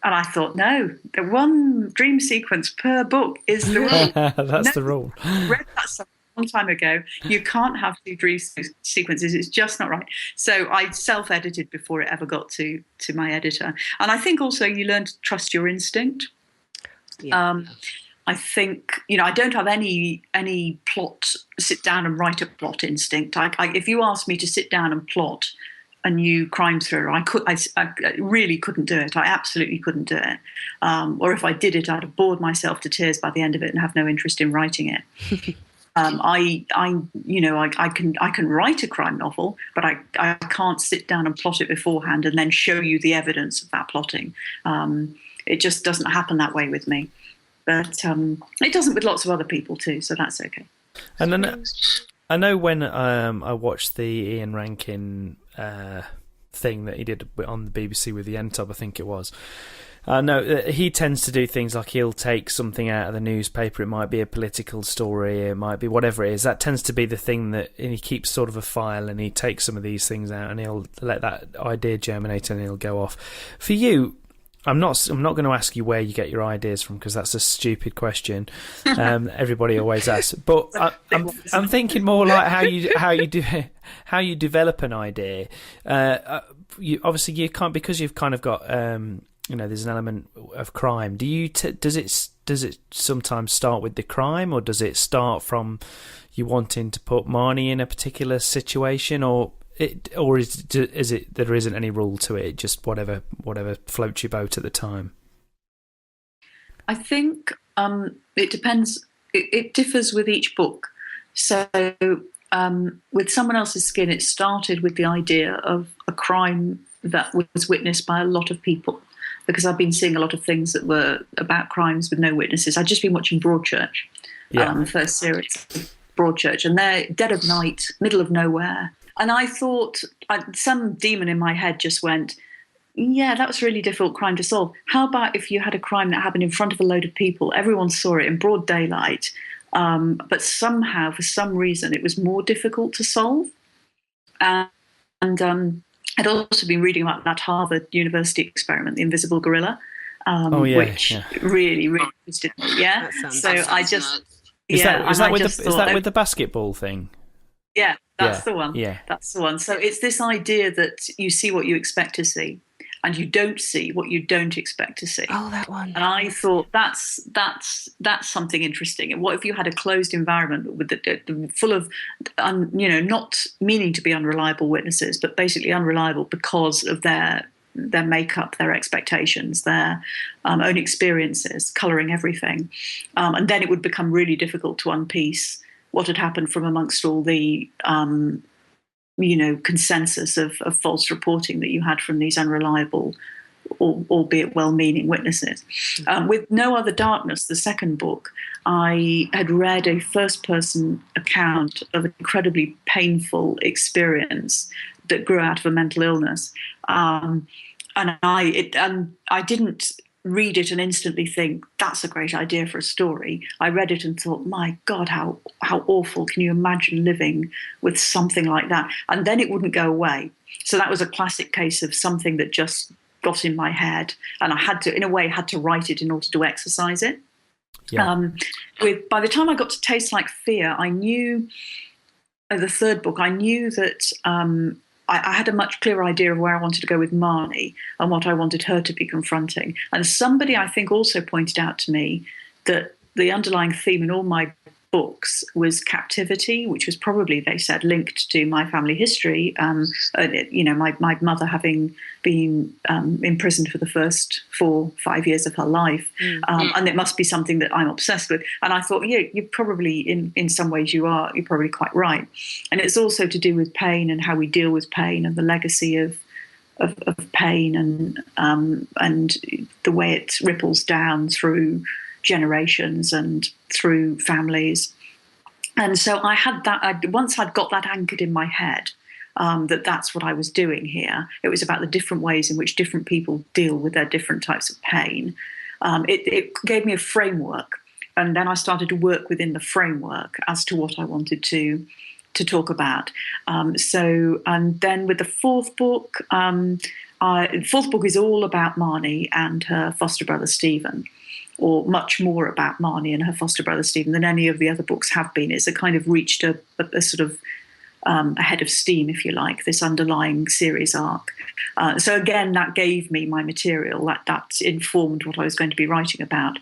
And I thought, no, the 1 dream sequence per book is the rule. That's the rule. I read that a long time ago. You can't have 2 dream sequences. It's just not right. So I self-edited before it ever got to my editor. And I think also you learn to trust your instinct. Yeah. I think, I don't have any plot, sit down and write a plot instinct. If you ask me to sit down and plot a new crime thriller, I really couldn't do it. I absolutely couldn't do it. Or if I did it, I'd have bored myself to tears by the end of it and have no interest in writing it. I can write a crime novel, but I can't sit down and plot it beforehand and then show you the evidence of that plotting. It just doesn't happen that way with me. But it doesn't with lots of other people too, so that's okay. And then I know when I watched the Ian Rankin thing that he did on the BBC with the Entub, I think it was. No, he tends to do things like he'll take something out of the newspaper. It might be a political story, it might be whatever it is. That tends to be the thing that, and he keeps sort of a file and he takes some of these things out and he'll let that idea germinate and he'll go off. For you, I'm not going to ask you where you get your ideas from because that's a stupid question. Everybody always asks, but I'm thinking more like how you develop an idea. Obviously you can't, because you've kind of got there's an element of crime. Do you does it sometimes start with the crime, or does it start from you wanting to put Marnie in a particular situation, or is it there isn't any rule to it, just whatever floats your boat at the time? I think it depends. It differs with each book. So with Someone Else's Skin, it started with the idea of a crime that was witnessed by a lot of people, because I've been seeing a lot of things that were about crimes with no witnesses. I'd just been watching Broadchurch, the first series of Broadchurch, and they're dead of night, middle of nowhere. And I thought, some demon in my head just went, yeah, that was a really difficult crime to solve. How about if you had a crime that happened in front of a load of people, everyone saw it in broad daylight, but somehow, for some reason, it was more difficult to solve? And I'd also been reading about that Harvard University experiment, the invisible gorilla, which really interested me. Yeah, so I just is that with the basketball thing? Yeah, that's the one. Yeah, that's the one. So it's this idea that you see what you expect to see, and you don't see what you don't expect to see. Oh, that one. And I thought that's something interesting. And what if you had a closed environment with the full of, not meaning to be unreliable witnesses, but basically unreliable because of their makeup, their expectations, their own experiences, colouring everything, and then it would become really difficult to unpiece what had happened from amongst all the consensus of false reporting that you had from these unreliable, albeit well-meaning witnesses. With No Other Darkness, the second book, I had read a first-person account of an incredibly painful experience that grew out of a mental illness, and I didn't read it and instantly think that's a great idea for a story. I read it and thought, my God, how awful! Can you imagine living with something like that? And then it wouldn't go away. So that was a classic case of something that just got in my head, and I had to write it in order to exercise it. Yeah. By the time I got to Taste Like Fear, I knew, the third book, I knew that I had a much clearer idea of where I wanted to go with Marnie and what I wanted her to be confronting. And somebody, I think, also pointed out to me that the underlying theme in all my books was captivity, which was probably, they said, linked to my family history. My mother having been imprisoned for the first 4-5 years of her life, and it must be something that I'm obsessed with. And I thought, yeah, you probably, in some ways, you're probably quite right. And it's also to do with pain and how we deal with pain and the legacy of pain and the way it ripples down through generations and through families. And so I had that, once I'd got that anchored in my head, that's what I was doing here. It was about the different ways in which different people deal with their different types of pain. It gave me a framework, and then I started to work within the framework as to what I wanted to talk about. And then with the fourth book is all about Marnie and her foster brother Stephen, or much more about Marnie and her foster brother Stephen than any of the other books have been. It's a kind of reached a sort of a head of steam, if you like, this underlying series arc. So again, that gave me my material, that informed what I was going to be writing about.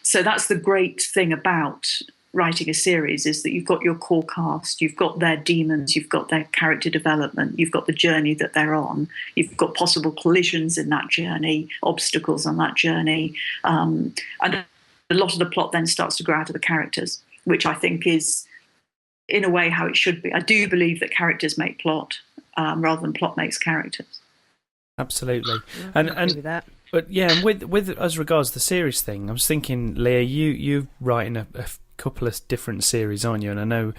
So that's the great thing about writing a series, is that you've got your core cast, you've got their demons, you've got their character development, you've got the journey that they're on, you've got possible collisions in that journey, obstacles on that journey, and a lot of the plot then starts to grow out of the characters, which I think is, in a way, how it should be. I do believe that characters make plot rather than plot makes characters. Absolutely. I agree with that. But yeah, and with as regards the series thing, I was thinking, Leah, you writing a couple of different series, aren't you? And I know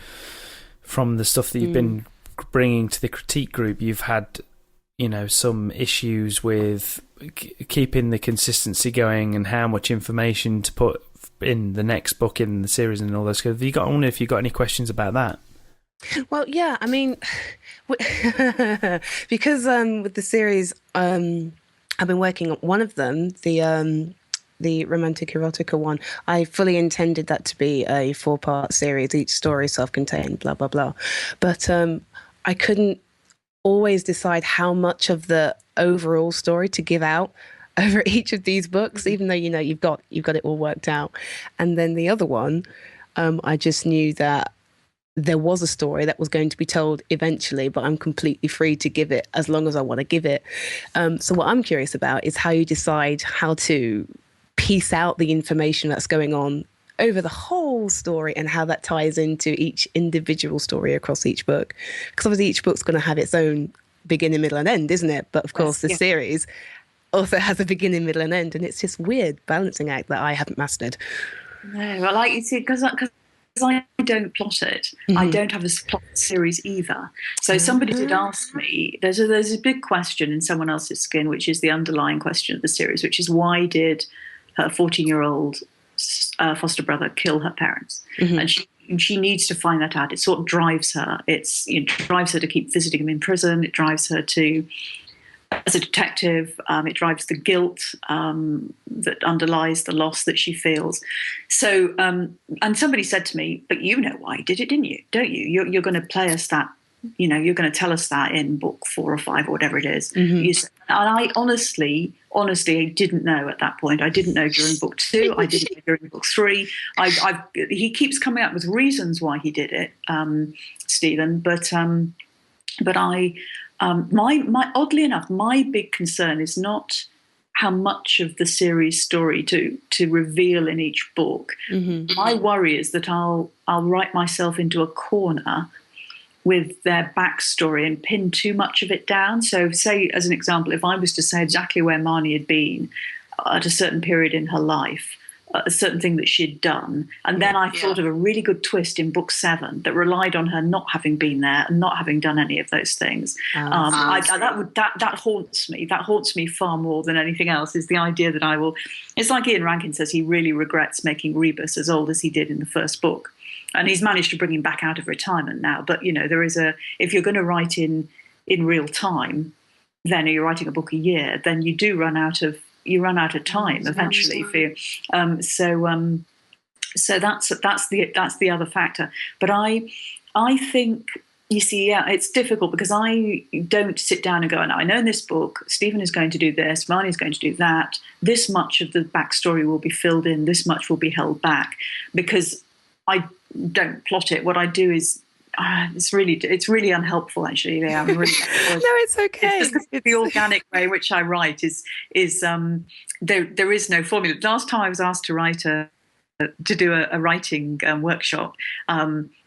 from the stuff that you've been bringing to the critique group, you've had, some issues with keeping the consistency going and how much information to put in the next book in the series and all those. I wonder if you've got any questions about that. Well, yeah, I mean, because with the series, I've been working on one of them, the romantic erotica one. I fully intended that to be a 4-part series, each story self-contained, blah, blah, blah. But I couldn't always decide how much of the overall story to give out over each of these books, even though, you've got it all worked out. And then the other one, I just knew that there was a story that was going to be told eventually, but I'm completely free to give it as long as I want to give it. So what I'm curious about is how you decide how to piece out the information that's going on over the whole story and how that ties into each individual story across each book. Because obviously each book's going to have its own beginning, middle and end, isn't it? But of course the series also has a beginning, middle and end, and it's this weird balancing act that I haven't mastered. No, I like you see, because I don't plot it. I don't have a plot series either. So somebody did ask me, there's a big question in Someone Else's Skin, which is the underlying question of the series, which is, why did her 14-year-old foster brother kill her parents? And she needs to find that out. It sort of drives her. It drives her to keep visiting him in prison. It drives her to, as a detective, it drives the guilt that underlies the loss that she feels. So, and somebody said to me, but you know why he did it, didn't you? Don't you? You're going to play us that, you're going to tell us that in book 4 or 5 or whatever it is. And I honestly, I didn't know at that point. I didn't know during book 2. I didn't know during book 3. He keeps coming up with reasons why he did it, Stephen. But I, oddly enough, my big concern is not how much of the series story to reveal in each book. My worry is that I'll write myself into a corner with their backstory and pin too much of it down. So, say, as an example, if I was to say exactly where Marnie had been at a certain period in her life, a certain thing that she'd done, and then I thought of a really good twist in book 7 that relied on her not having been there and not having done any of those things. That haunts me. That haunts me far more than anything else. Is the idea that I will. It's like Ian Rankin says, he really regrets making Rebus as old as he did in the first book, and he's managed to bring him back out of retirement now. But there is if you're going to write in real time, then you're writing a book a year, then you do run out of time eventually for you. So that's the other factor. But I think, you see, it's difficult because I don't sit down and go, no, I know in this book Stephen is going to do this, Marnie's going to do that, this much of the backstory will be filled in, this much will be held back, because I don't plot it. What I do is it's really unhelpful, actually. Yeah, I'm really no, it's okay. It's the organic way in which I write is there is no formula. Last time I was asked to do a writing workshop,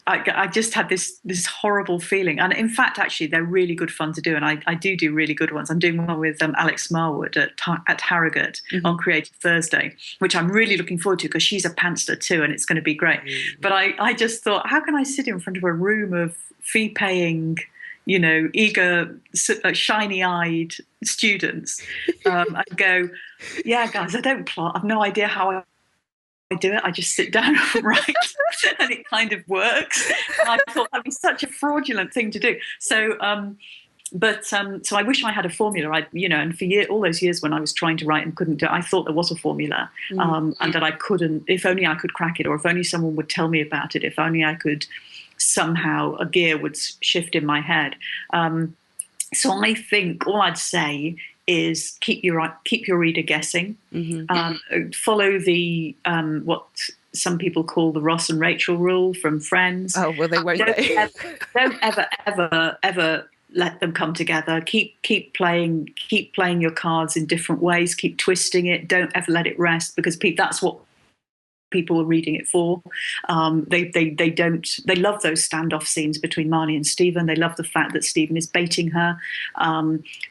I just had this horrible feeling. And in fact, actually, they're really good fun to do. And I do really good ones. I'm doing one with Alex Marwood at Harrogate on Creative Thursday, which I'm really looking forward to because she's a pantser too, and it's going to be great. But I just thought, how can I sit in front of a room of fee-paying, eager, shiny-eyed students and go, yeah, guys, I don't plot. I've no idea how I do it. I just sit down and write, and it kind of works. And I thought that'd be such a fraudulent thing to do. So, so I wish I had a formula. And for all those years when I was trying to write and couldn't do it, I thought there was a formula, and that I couldn't. If only I could crack it, or if only someone would tell me about it. If only I could somehow a gear would shift in my head. So I think all I'd say is keep your reader guessing. Follow the what some people call the Ross and Rachel rule from Friends. Oh well, they won't. Don't ever let them come together. Keep playing your cards in different ways. Keep twisting it. Don't ever let it rest, because that's what people are reading it for. They love those standoff scenes between Marnie and Stephen. They love the fact that Stephen is baiting her,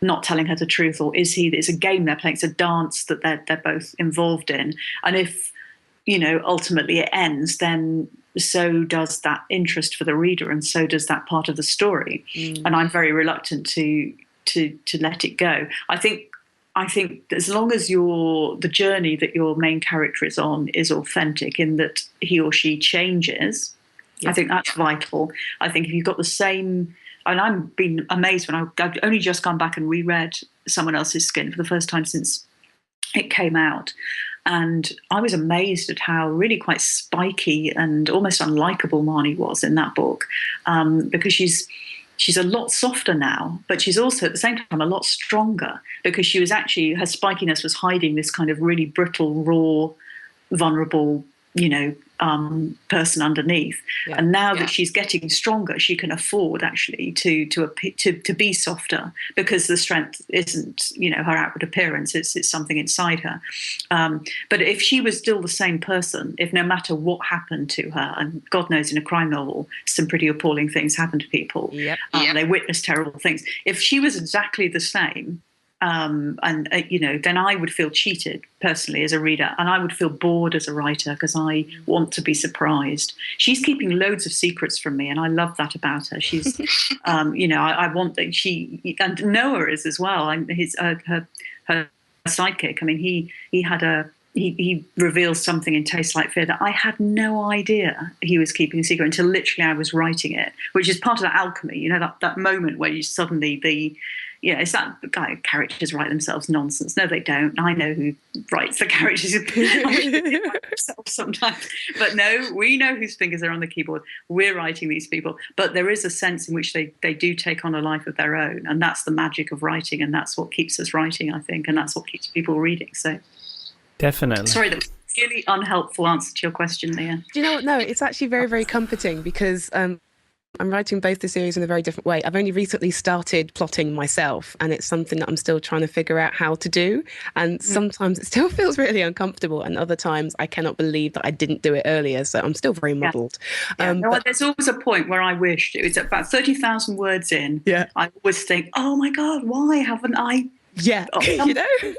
not telling her the truth, or is he? It's a game they're playing. It's a dance that they're both involved in. And if ultimately it ends, then so does that interest for the reader, and so does that part of the story. And I'm very reluctant to let it go. I think as long as the journey that your main character is on is authentic, in that he or she changes, I think that's vital. I think if you've got the same, and I've been amazed when I've only just gone back and reread Someone Else's Skin for the first time since it came out. And I was amazed at how really quite spiky and almost unlikable Marnie was in that book, because she's a lot softer now, but she's also at the same time a lot stronger, because she was actually, her spikiness was hiding this kind of really brittle, raw, vulnerable, person underneath. And now that she's getting stronger, she can afford actually to be softer, because the strength isn't, her outward appearance, it's something inside her. But if she was still the same person, if no matter what happened to her, and God knows in a crime novel, some pretty appalling things happen to people. They witness terrible things. If she was exactly the same, then I would feel cheated personally as a reader, and I would feel bored as a writer, because I want to be surprised. She's keeping loads of secrets from me, and I love that about her. She's, I want that she, and Noah is as well. Her sidekick. I mean, he reveals something in Tastes Like Fear that I had no idea he was keeping a secret until literally I was writing it, which is part of that alchemy. That moment where you suddenly it's that guy, characters write themselves nonsense. No, they don't. I know who writes the characters sometimes. But no, we know whose fingers are on the keyboard. We're writing these people. But there is a sense in which they do take on a life of their own. And that's the magic of writing. And that's what keeps us writing, I think. And that's what keeps people reading. So definitely. Sorry, that was a really unhelpful answer to your question, Leah. Do you know what? No, it's actually very, very comforting, because I'm writing both the series in a very different way. I've only recently started plotting myself, and it's something that I'm still trying to figure out how to do. And sometimes it still feels really uncomfortable, and other times I cannot believe that I didn't do it earlier. So I'm still very muddled. Yeah. There's always a point where I wished it was about 30,000 words in. Yeah. I always think, oh my God, why haven't I? Yeah. You know?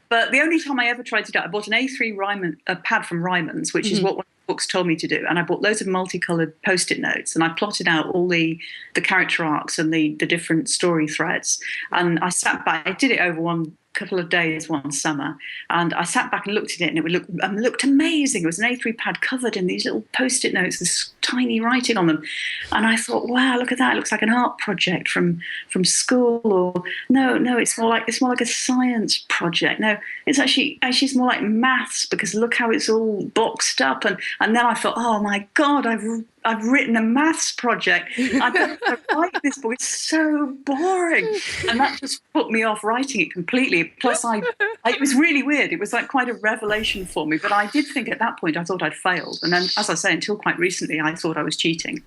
But the only time I ever tried to do it, I bought an A3 pad from Ryman's, which is what one of the books told me to do. And I bought loads of multicolored Post-it notes, and I plotted out all the character arcs and the different story threads. And I sat back, I did it over one couple of days one summer, and I sat back and looked at it, and it looked amazing. It was an A3 pad covered in these little Post-it notes, this tiny writing on them, and I thought, wow, look at that! It looks like an art project from school, or no, it's more like a science project. No, it's actually more like maths, because look how it's all boxed up, and then I thought, oh my God, I've written a maths project. I don't write this book. It's so boring. And that just put me off writing it completely. Plus, it was really weird. It was like quite a revelation for me. But I did think at that point, I thought I'd failed. And then, as I say, until quite recently, I thought I was cheating.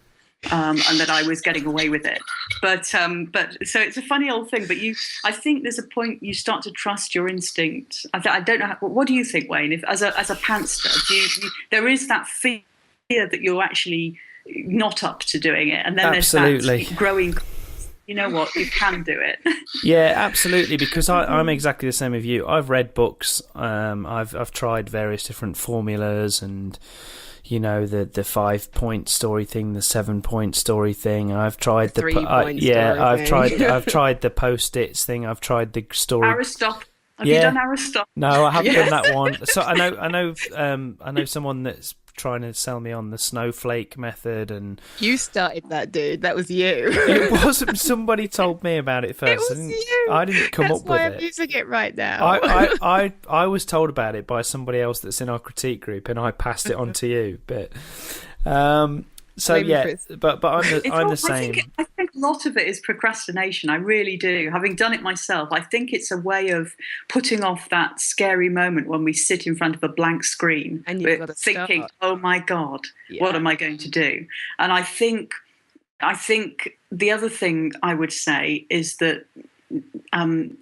And that I was getting away with it. But so it's a funny old thing. But I think there's a point you start to trust your instinct. I don't know. What do you think, Wayne? If as a pantster, there is that fear that you're actually not up to doing it, and then absolutely. There's that growing, you know what, you can do it. Yeah, absolutely, because I'm exactly the same with you. I've read books, I've tried various different formulas, and you know, the 5-point story thing, the 7-point story thing. I've tried the 3-point I've tried the Post-its thing. I've tried the story. Aristotle. Have you done Aristotle? No, I haven't done that one. So I know someone that's trying to sell me on the snowflake method, and you started that, dude. That was you. It wasn't. Somebody told me about it first. It was you. I didn't come up with it. That's why I'm using it right now. I was told about it by somebody else that's in our critique group, and I passed it on to you. But so Maybe yeah, but I'm the same. I think a lot of it is procrastination. I really do. Having done it myself, I think it's a way of putting off that scary moment when we sit in front of a blank screen and you've got to thinking, start. "Oh my God, what am I going to do?" And I think the other thing I would say is that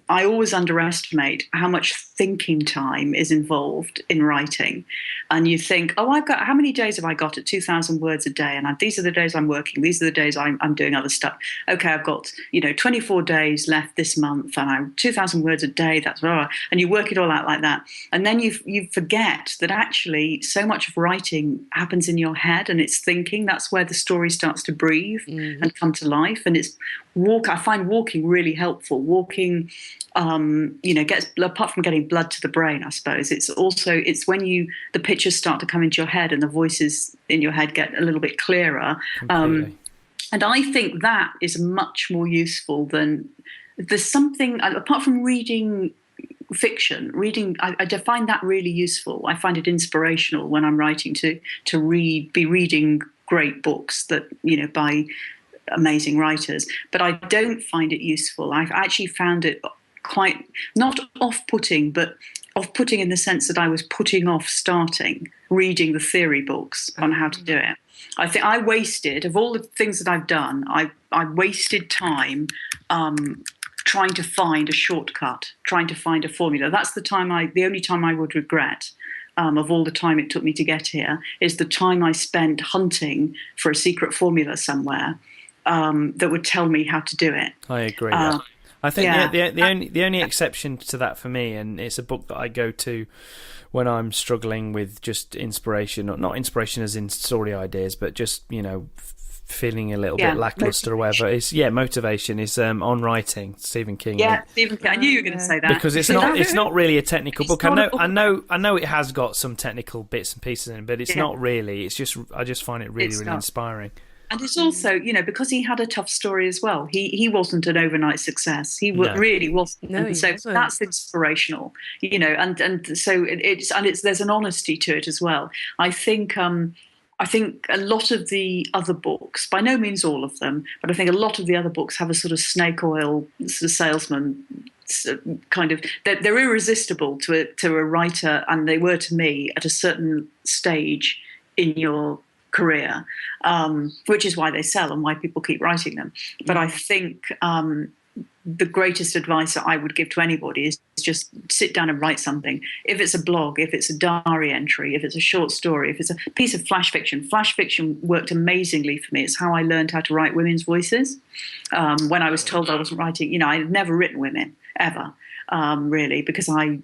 I always underestimate how much thinking time is involved in writing. And you think, how many days have I got at 2,000 words a day? And these are the days I'm working. These are the days I'm doing other stuff. Okay, I've got 24 days left this month, and I'm 2,000 words a day. That's right. And you work it all out like that. And then you forget that actually so much of writing happens in your head, and it's thinking. That's where the story starts to breathe and come to life. And it's I find walking really helpful. Walking, gets, apart from getting blood to the brain, I suppose, it's when the pictures start to come into your head and the voices in your head get a little bit clearer. And I think that is much more useful than there's something apart from reading fiction. I find that really useful. I find it inspirational when I'm writing to be reading great books that by amazing writers, but I don't find it useful. I've actually found it quite not off-putting, but off-putting in the sense that I was putting off starting reading the theory books on how to do it. I think I wasted, of all the things that I've done, I wasted time trying to find a shortcut, trying to find a formula. That's the only time I would regret of all the time it took me to get here is the time I spent hunting for a secret formula somewhere that would tell me how to do it. I agree. I think the only exception to that for me, and it's a book that I go to when I'm struggling with just inspiration, not inspiration as in story ideas, but just feeling a little bit lackluster or whatever. It's motivation is on writing. Stephen King. Yeah, Stephen King. I knew you were going to say that because it's not really a technical book. I know it has got some technical bits and pieces in it, but it's not really. It's just I just find it really inspiring. And it's also, because he had a tough story as well. He wasn't an overnight success. He really wasn't. No, and so wasn't. That's inspirational, and so there's an honesty to it as well. I think a lot of the other books, by no means all of them, but I think a lot of the other books have a sort of snake oil sort of salesman kind of. They're irresistible to a writer, and they were to me at a certain stage in your career, which is why they sell and why people keep writing them. But I think the greatest advice that I would give to anybody is just sit down and write something. If it's a blog, if it's a diary entry, if it's a short story, if it's a piece of flash fiction worked amazingly for me. It's how I learned how to write women's voices. When I was told I wasn't writing, I had never written women ever, really, because I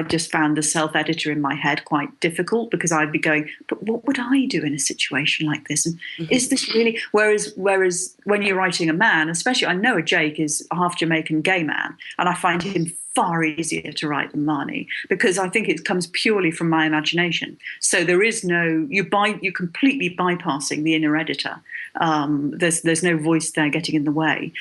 just found the self-editor in my head quite difficult, because I'd be going, but what would I do in a situation like this? And is this really... Whereas when you're writing a man, especially, I know Jake is a half Jamaican gay man, and I find him far easier to write than Marnie, because I think it comes purely from my imagination. So there is no... You're completely bypassing the inner editor. There's no voice there getting in the way.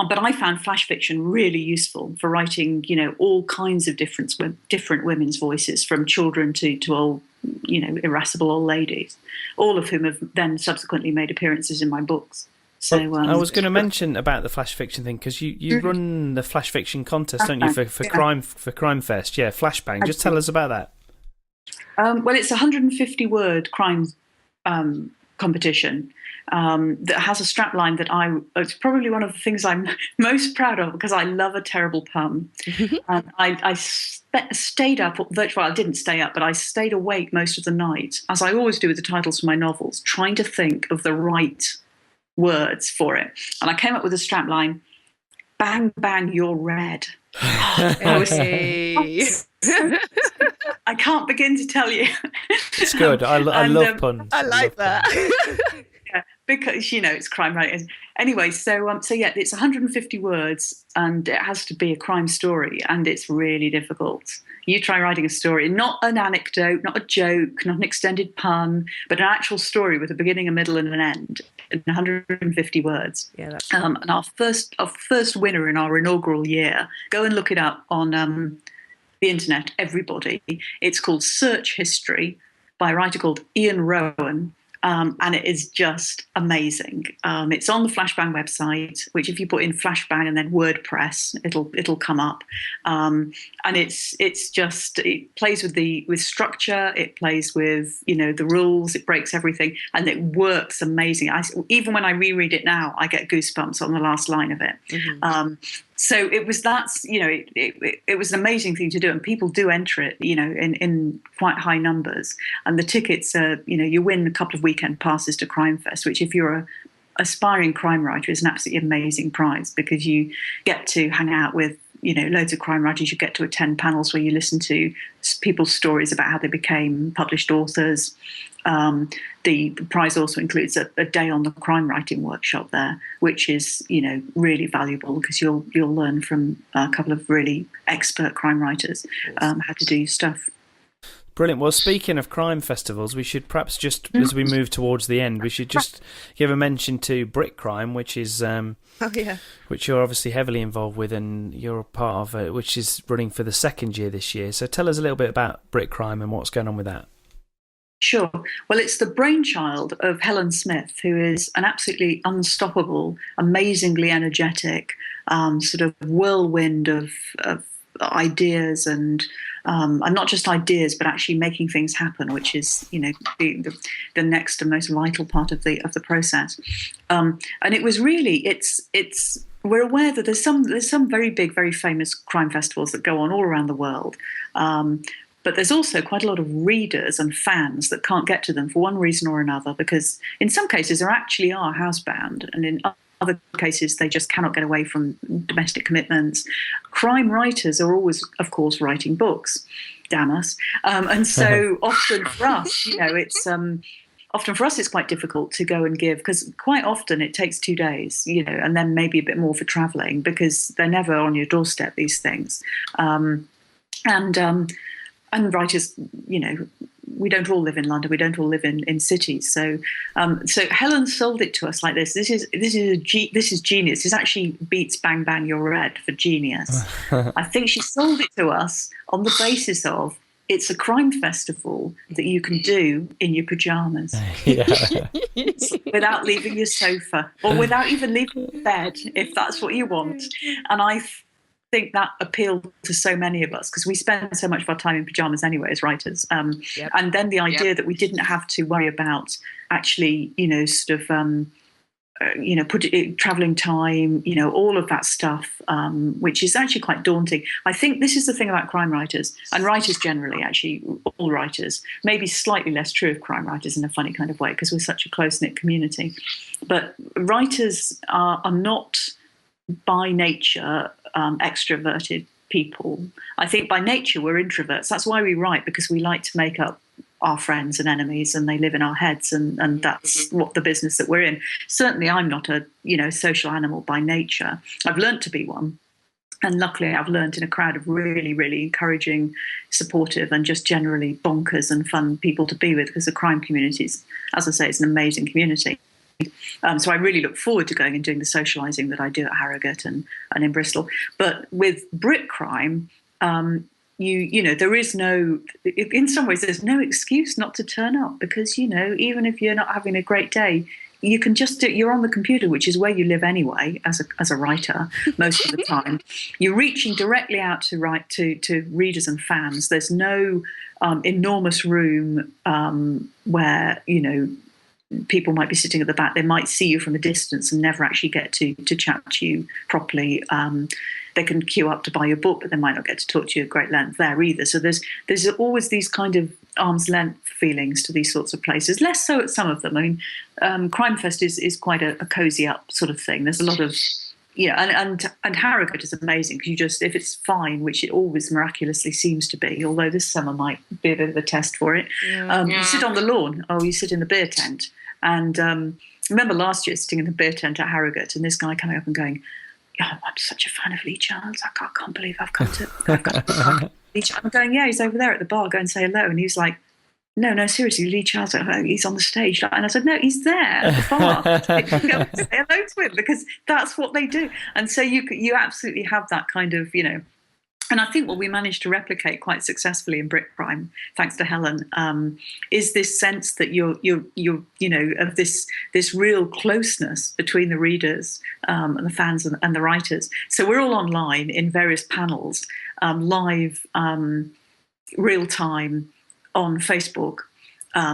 But I found flash fiction really useful for writing, all kinds of different women's voices, from children to old, irascible old ladies, all of whom have then subsequently made appearances in my books. So I was going to mention about the flash fiction thing, because you run the flash fiction contest, don't you, for Crimefest? Yeah, Flashbang. Just tell us about that. Well, it's a 150-word crime competition. That has a strapline that it's probably one of the things I'm most proud of, because I love a terrible pun. And I stayed up, I didn't stay up, but I stayed awake most of the night, as I always do with the titles for my novels, trying to think of the right words for it. And I came up with a strapline: bang, bang, you're red. Hey. I can't begin to tell you. It's good. I love puns. I like that. Yeah, because it's crime writers. Anyway, so yeah, it's 150 words, and it has to be a crime story, and it's really difficult. You try writing a story, not an anecdote, not a joke, not an extended pun, but an actual story with a beginning, a middle, and an end in 150 words. Yeah, that's and our first winner in our inaugural year, go and look it up on the internet, everybody. It's called Search History by a writer called Ian Rowan. And it is just amazing. It's on the Flashbang website, which if you put in Flashbang and then WordPress, it'll come up. And it plays with structure. It plays with the rules. It breaks everything, and it works amazing. Even when I reread it now, I get goosebumps on the last line of it. Mm-hmm. So it was it was an amazing thing to do, and people do enter it, in quite high numbers. And the tickets are, you win a couple of weekend passes to Crimefest, which, if you're a aspiring crime writer, is an absolutely amazing prize, because you get to hang out with loads of crime writers. You get to attend panels where you listen to people's stories about how they became published authors. The prize also includes a day on the crime writing workshop there, which is really valuable, because you'll learn from a couple of really expert crime writers how to do your stuff. Brilliant. Well, speaking of crime festivals, we should perhaps just, as we move towards the end, we should just give a mention to Brick Crime, which is which you're obviously heavily involved with, and you're a part of, which is running for the second year this year. So tell us a little bit about Brick Crime and what's going on with that. Sure. Well, it's the brainchild of Helen Smith, who is an absolutely unstoppable, amazingly energetic, sort of whirlwind of ideas, and not just ideas, but actually making things happen, which is the next and most vital part of the process. And it was really we're aware that there's some very big, very famous crime festivals that go on all around the world. But there's also quite a lot of readers and fans that can't get to them for one reason or another, because in some cases they actually are housebound, and in other cases they just cannot get away from domestic commitments. Crime writers are always, of course, writing books. Damn us. And so often for us, it's quite difficult to go and give, because quite often it takes 2 days, and then maybe a bit more for travelling, because they're never on your doorstep, these things. And writers, we don't all live in London. We don't all live in cities. So Helen sold it to us like this. This is genius. This actually beats Bang Bang You're Red for genius. I think she sold it to us on the basis of, it's a crime festival that you can do in your pajamas, without leaving your sofa, or without even leaving your bed, if that's what you want. And think that appealed to so many of us because we spend so much of our time in pajamas anyway as writers. And then the idea that we didn't have to worry about actually, traveling time, all of that stuff, which is actually quite daunting. I think this is the thing about crime writers and writers generally, actually, all writers, maybe slightly less true of crime writers in a funny kind of way because we're such a close-knit community. But writers are not by nature extroverted people. I think by nature we're introverts. That's why we write, because we like to make up our friends and enemies, and they live in our heads, and that's what the business that we're in. Certainly I'm not a social animal by nature. I've learnt to be one, and luckily I've learnt in a crowd of really, really encouraging, supportive, and just generally bonkers and fun people to be with, because the crime community is, as I say, it's an amazing community. So I really look forward to going and doing the socialising that I do at Harrogate and in Bristol. But with Brit crime, there is no, in some ways, there's no excuse not to turn up, because, even if you're not having a great day, you can just you're on the computer, which is where you live anyway, as a writer, most of the time. You're reaching directly out to readers and fans. There's no enormous room where, people might be sitting at the back. They might see you from a distance and never actually get to chat to you properly. They can queue up to buy your book, but they might not get to talk to you at great length there either. So there's always these kind of arm's length feelings to these sorts of places. Less so at some of them. I mean, Crimefest is quite a cozy up sort of thing. There's a lot of and Harrogate is amazing, because if it's fine, which it always miraculously seems to be, although this summer might be a bit of a test for it. You sit on the lawn, or you sit in the beer tent. And I remember last year sitting in the beer tent at Harrogate, and this guy coming up and going, "Oh, I'm such a fan of Lee Charles. I can't believe I've got to Lee Charles." I'm going, "Yeah, he's over there at the bar. Go and say hello." And he was like, No, seriously, Lee Charles, he's on the stage. And I said, no, he's there at the bar. You can go and say hello to him, because that's what they do. And so you absolutely have that kind of, and I think what we managed to replicate quite successfully in Brit Crime, thanks to Helen, is this sense that you're of this real closeness between the readers and the fans and the writers. So we're all online in various panels, live, real time, on Facebook,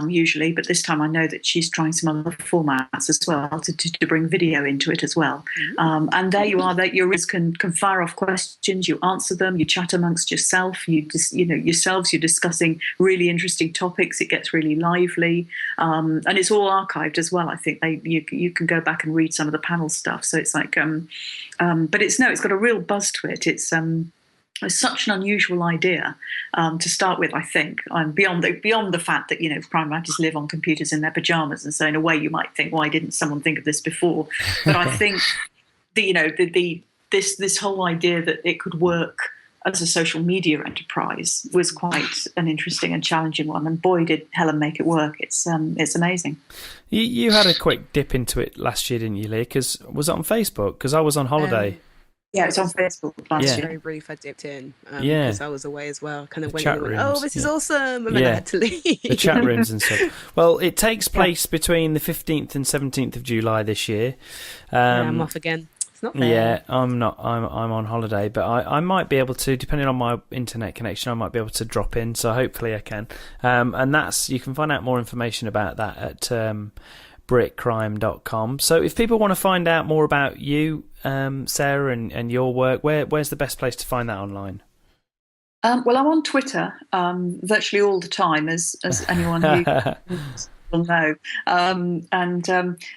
usually, but this time I know that she's trying some other formats as well to bring video into it as well. And there you are, that your readers can fire off questions, you answer them, you chat amongst yourself, you're discussing really interesting topics. It gets really lively, and it's all archived as well. I think you can go back and read some of the panel stuff. So it's like, but it's got a real buzz to it. It's such an unusual idea to start with, I think. Beyond the fact that crime writers live on computers in their pajamas, and so in a way you might think, why didn't someone think of this before? But I think this whole idea that it could work as a social media enterprise was quite an interesting and challenging one. And boy, did Helen make it work! It's amazing. You had a quick dip into it last year, didn't you, Lee? Was it on Facebook? Because I was on holiday. Yeah, it's on Facebook last year. Very brief, I dipped in because I was away as well. Kind of went in and went, rooms, this is awesome, and then I had to leave. The chat rooms and stuff. Well, it takes place between the 15th and 17th of July this year. I'm off again. It's not fair. Yeah, I'm not. I'm on holiday, but I might be able to, depending on my internet connection, I might be able to drop in. So hopefully I can. And you can find out more information about that at britcrime.com. So if people want to find out more about you, Sarah, and your work, where's the best place to find that online? Well, I'm on Twitter virtually all the time, as anyone who will know.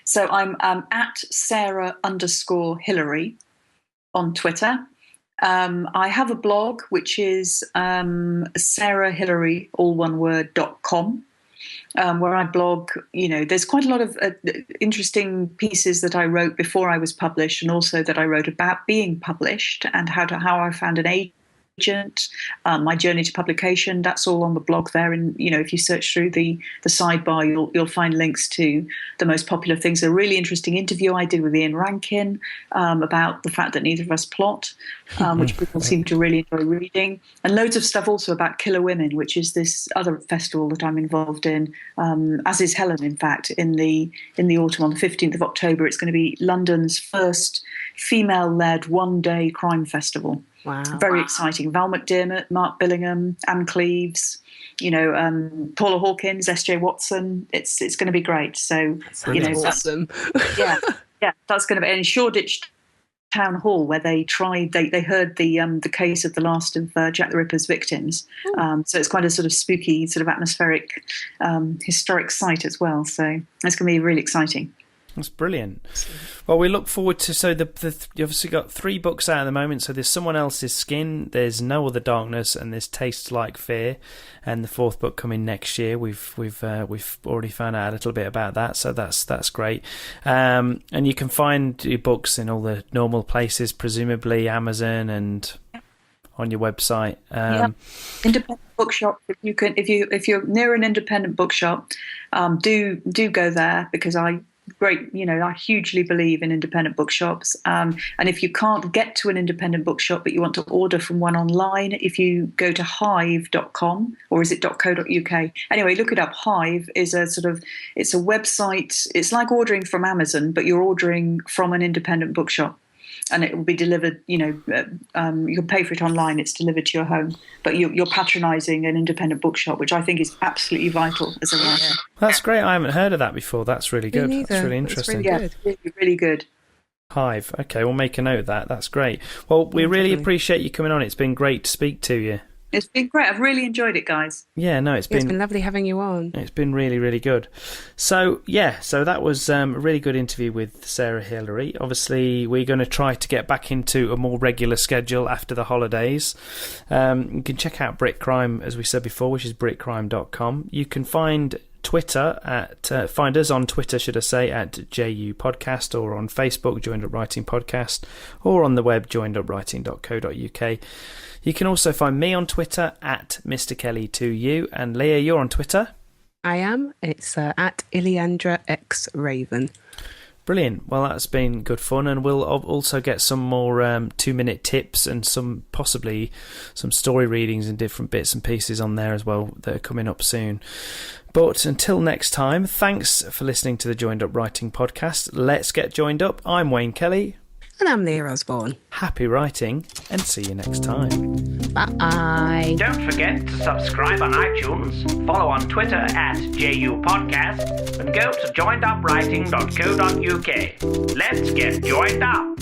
So I'm at Sarah_Hilary on Twitter. I have a blog, which is sarahhilary, all one word, .com. Where I blog, there's quite a lot of interesting pieces that I wrote before I was published, and also that I wrote about being published and how I found an agent, my journey to publication. That's all on the blog there. And if you search through the sidebar, you'll find links to the most popular things. A really interesting interview I did with Ian Rankin about the fact that neither of us plot, which people seem to really enjoy reading, and loads of stuff also about Killer Women, which is this other festival that I'm involved in, as is Helen, in fact, in the autumn. On the 15th of October, it's going to be London's first female-led one-day crime festival. Wow. Very exciting. Val McDermott, Mark Billingham, Anne Cleves, Paula Hawkins, S.J. Watson. It's going to be great. So, That's awesome. yeah, that's going to be in Shoreditch Town Hall, where they heard the case of the last of Jack the Ripper's victims. So it's quite a sort of spooky, sort of atmospheric, historic site as well. So it's going to be really exciting. That's brilliant. Well, we look forward to. So you obviously got 3 books out at the moment. So there's Someone Else's Skin, there's No Other Darkness, and there's Tastes Like Fear. And the 4th book coming next year. We've already found out a little bit about that, so that's great. And you can find your books in all the normal places, presumably Amazon and on your website. Independent bookshop. If you're near an independent bookshop, do go there, because I hugely believe in independent bookshops. And if you can't get to an independent bookshop, but you want to order from one online, if you go to hive.com, or is it .co.uk? Anyway, look it up. Hive is it's a website. It's like ordering from Amazon, but you're ordering from an independent bookshop. And it will be delivered, you can pay for it online, it's delivered to your home. But you're patronising an independent bookshop, which I think is absolutely vital as a writer. That's great. I haven't heard of that before. That's really good. That's really interesting. It's really good. Really good. Hive. Okay, we'll make a note of that. That's great. Well, we really appreciate you coming on. It's been great to speak to you. It's been great. I've really enjoyed it, guys. Yeah, no, it's been lovely having you on. It's been really, really good. So that was a really good interview with Sarah Hilary. Obviously, we're going to try to get back into a more regular schedule after the holidays. You can check out Brit Crime, as we said before, which is britcrime.com. You can find find us on Twitter, should I say, at JU Podcast, or on Facebook, Joined Up Writing Podcast, or on the web, joinedupwriting.co.uk. You can also find me on Twitter at Mr. Kelly2U, and Leah, you're on Twitter. I am. It's at Iliandra X Raven. Brilliant. Well, that's been good fun, and we'll also get some more 2-minute tips and possibly some story readings and different bits and pieces on there as well that are coming up soon. But until next time, thanks for listening to the Joined Up Writing Podcast. Let's get joined up. I'm Wayne Kelly. And I'm Leah Osborne. Happy writing, and see you next time. Bye. Don't forget to subscribe on iTunes, follow on Twitter at JU Podcast, and go to joinedupwriting.co.uk. Let's get joined up.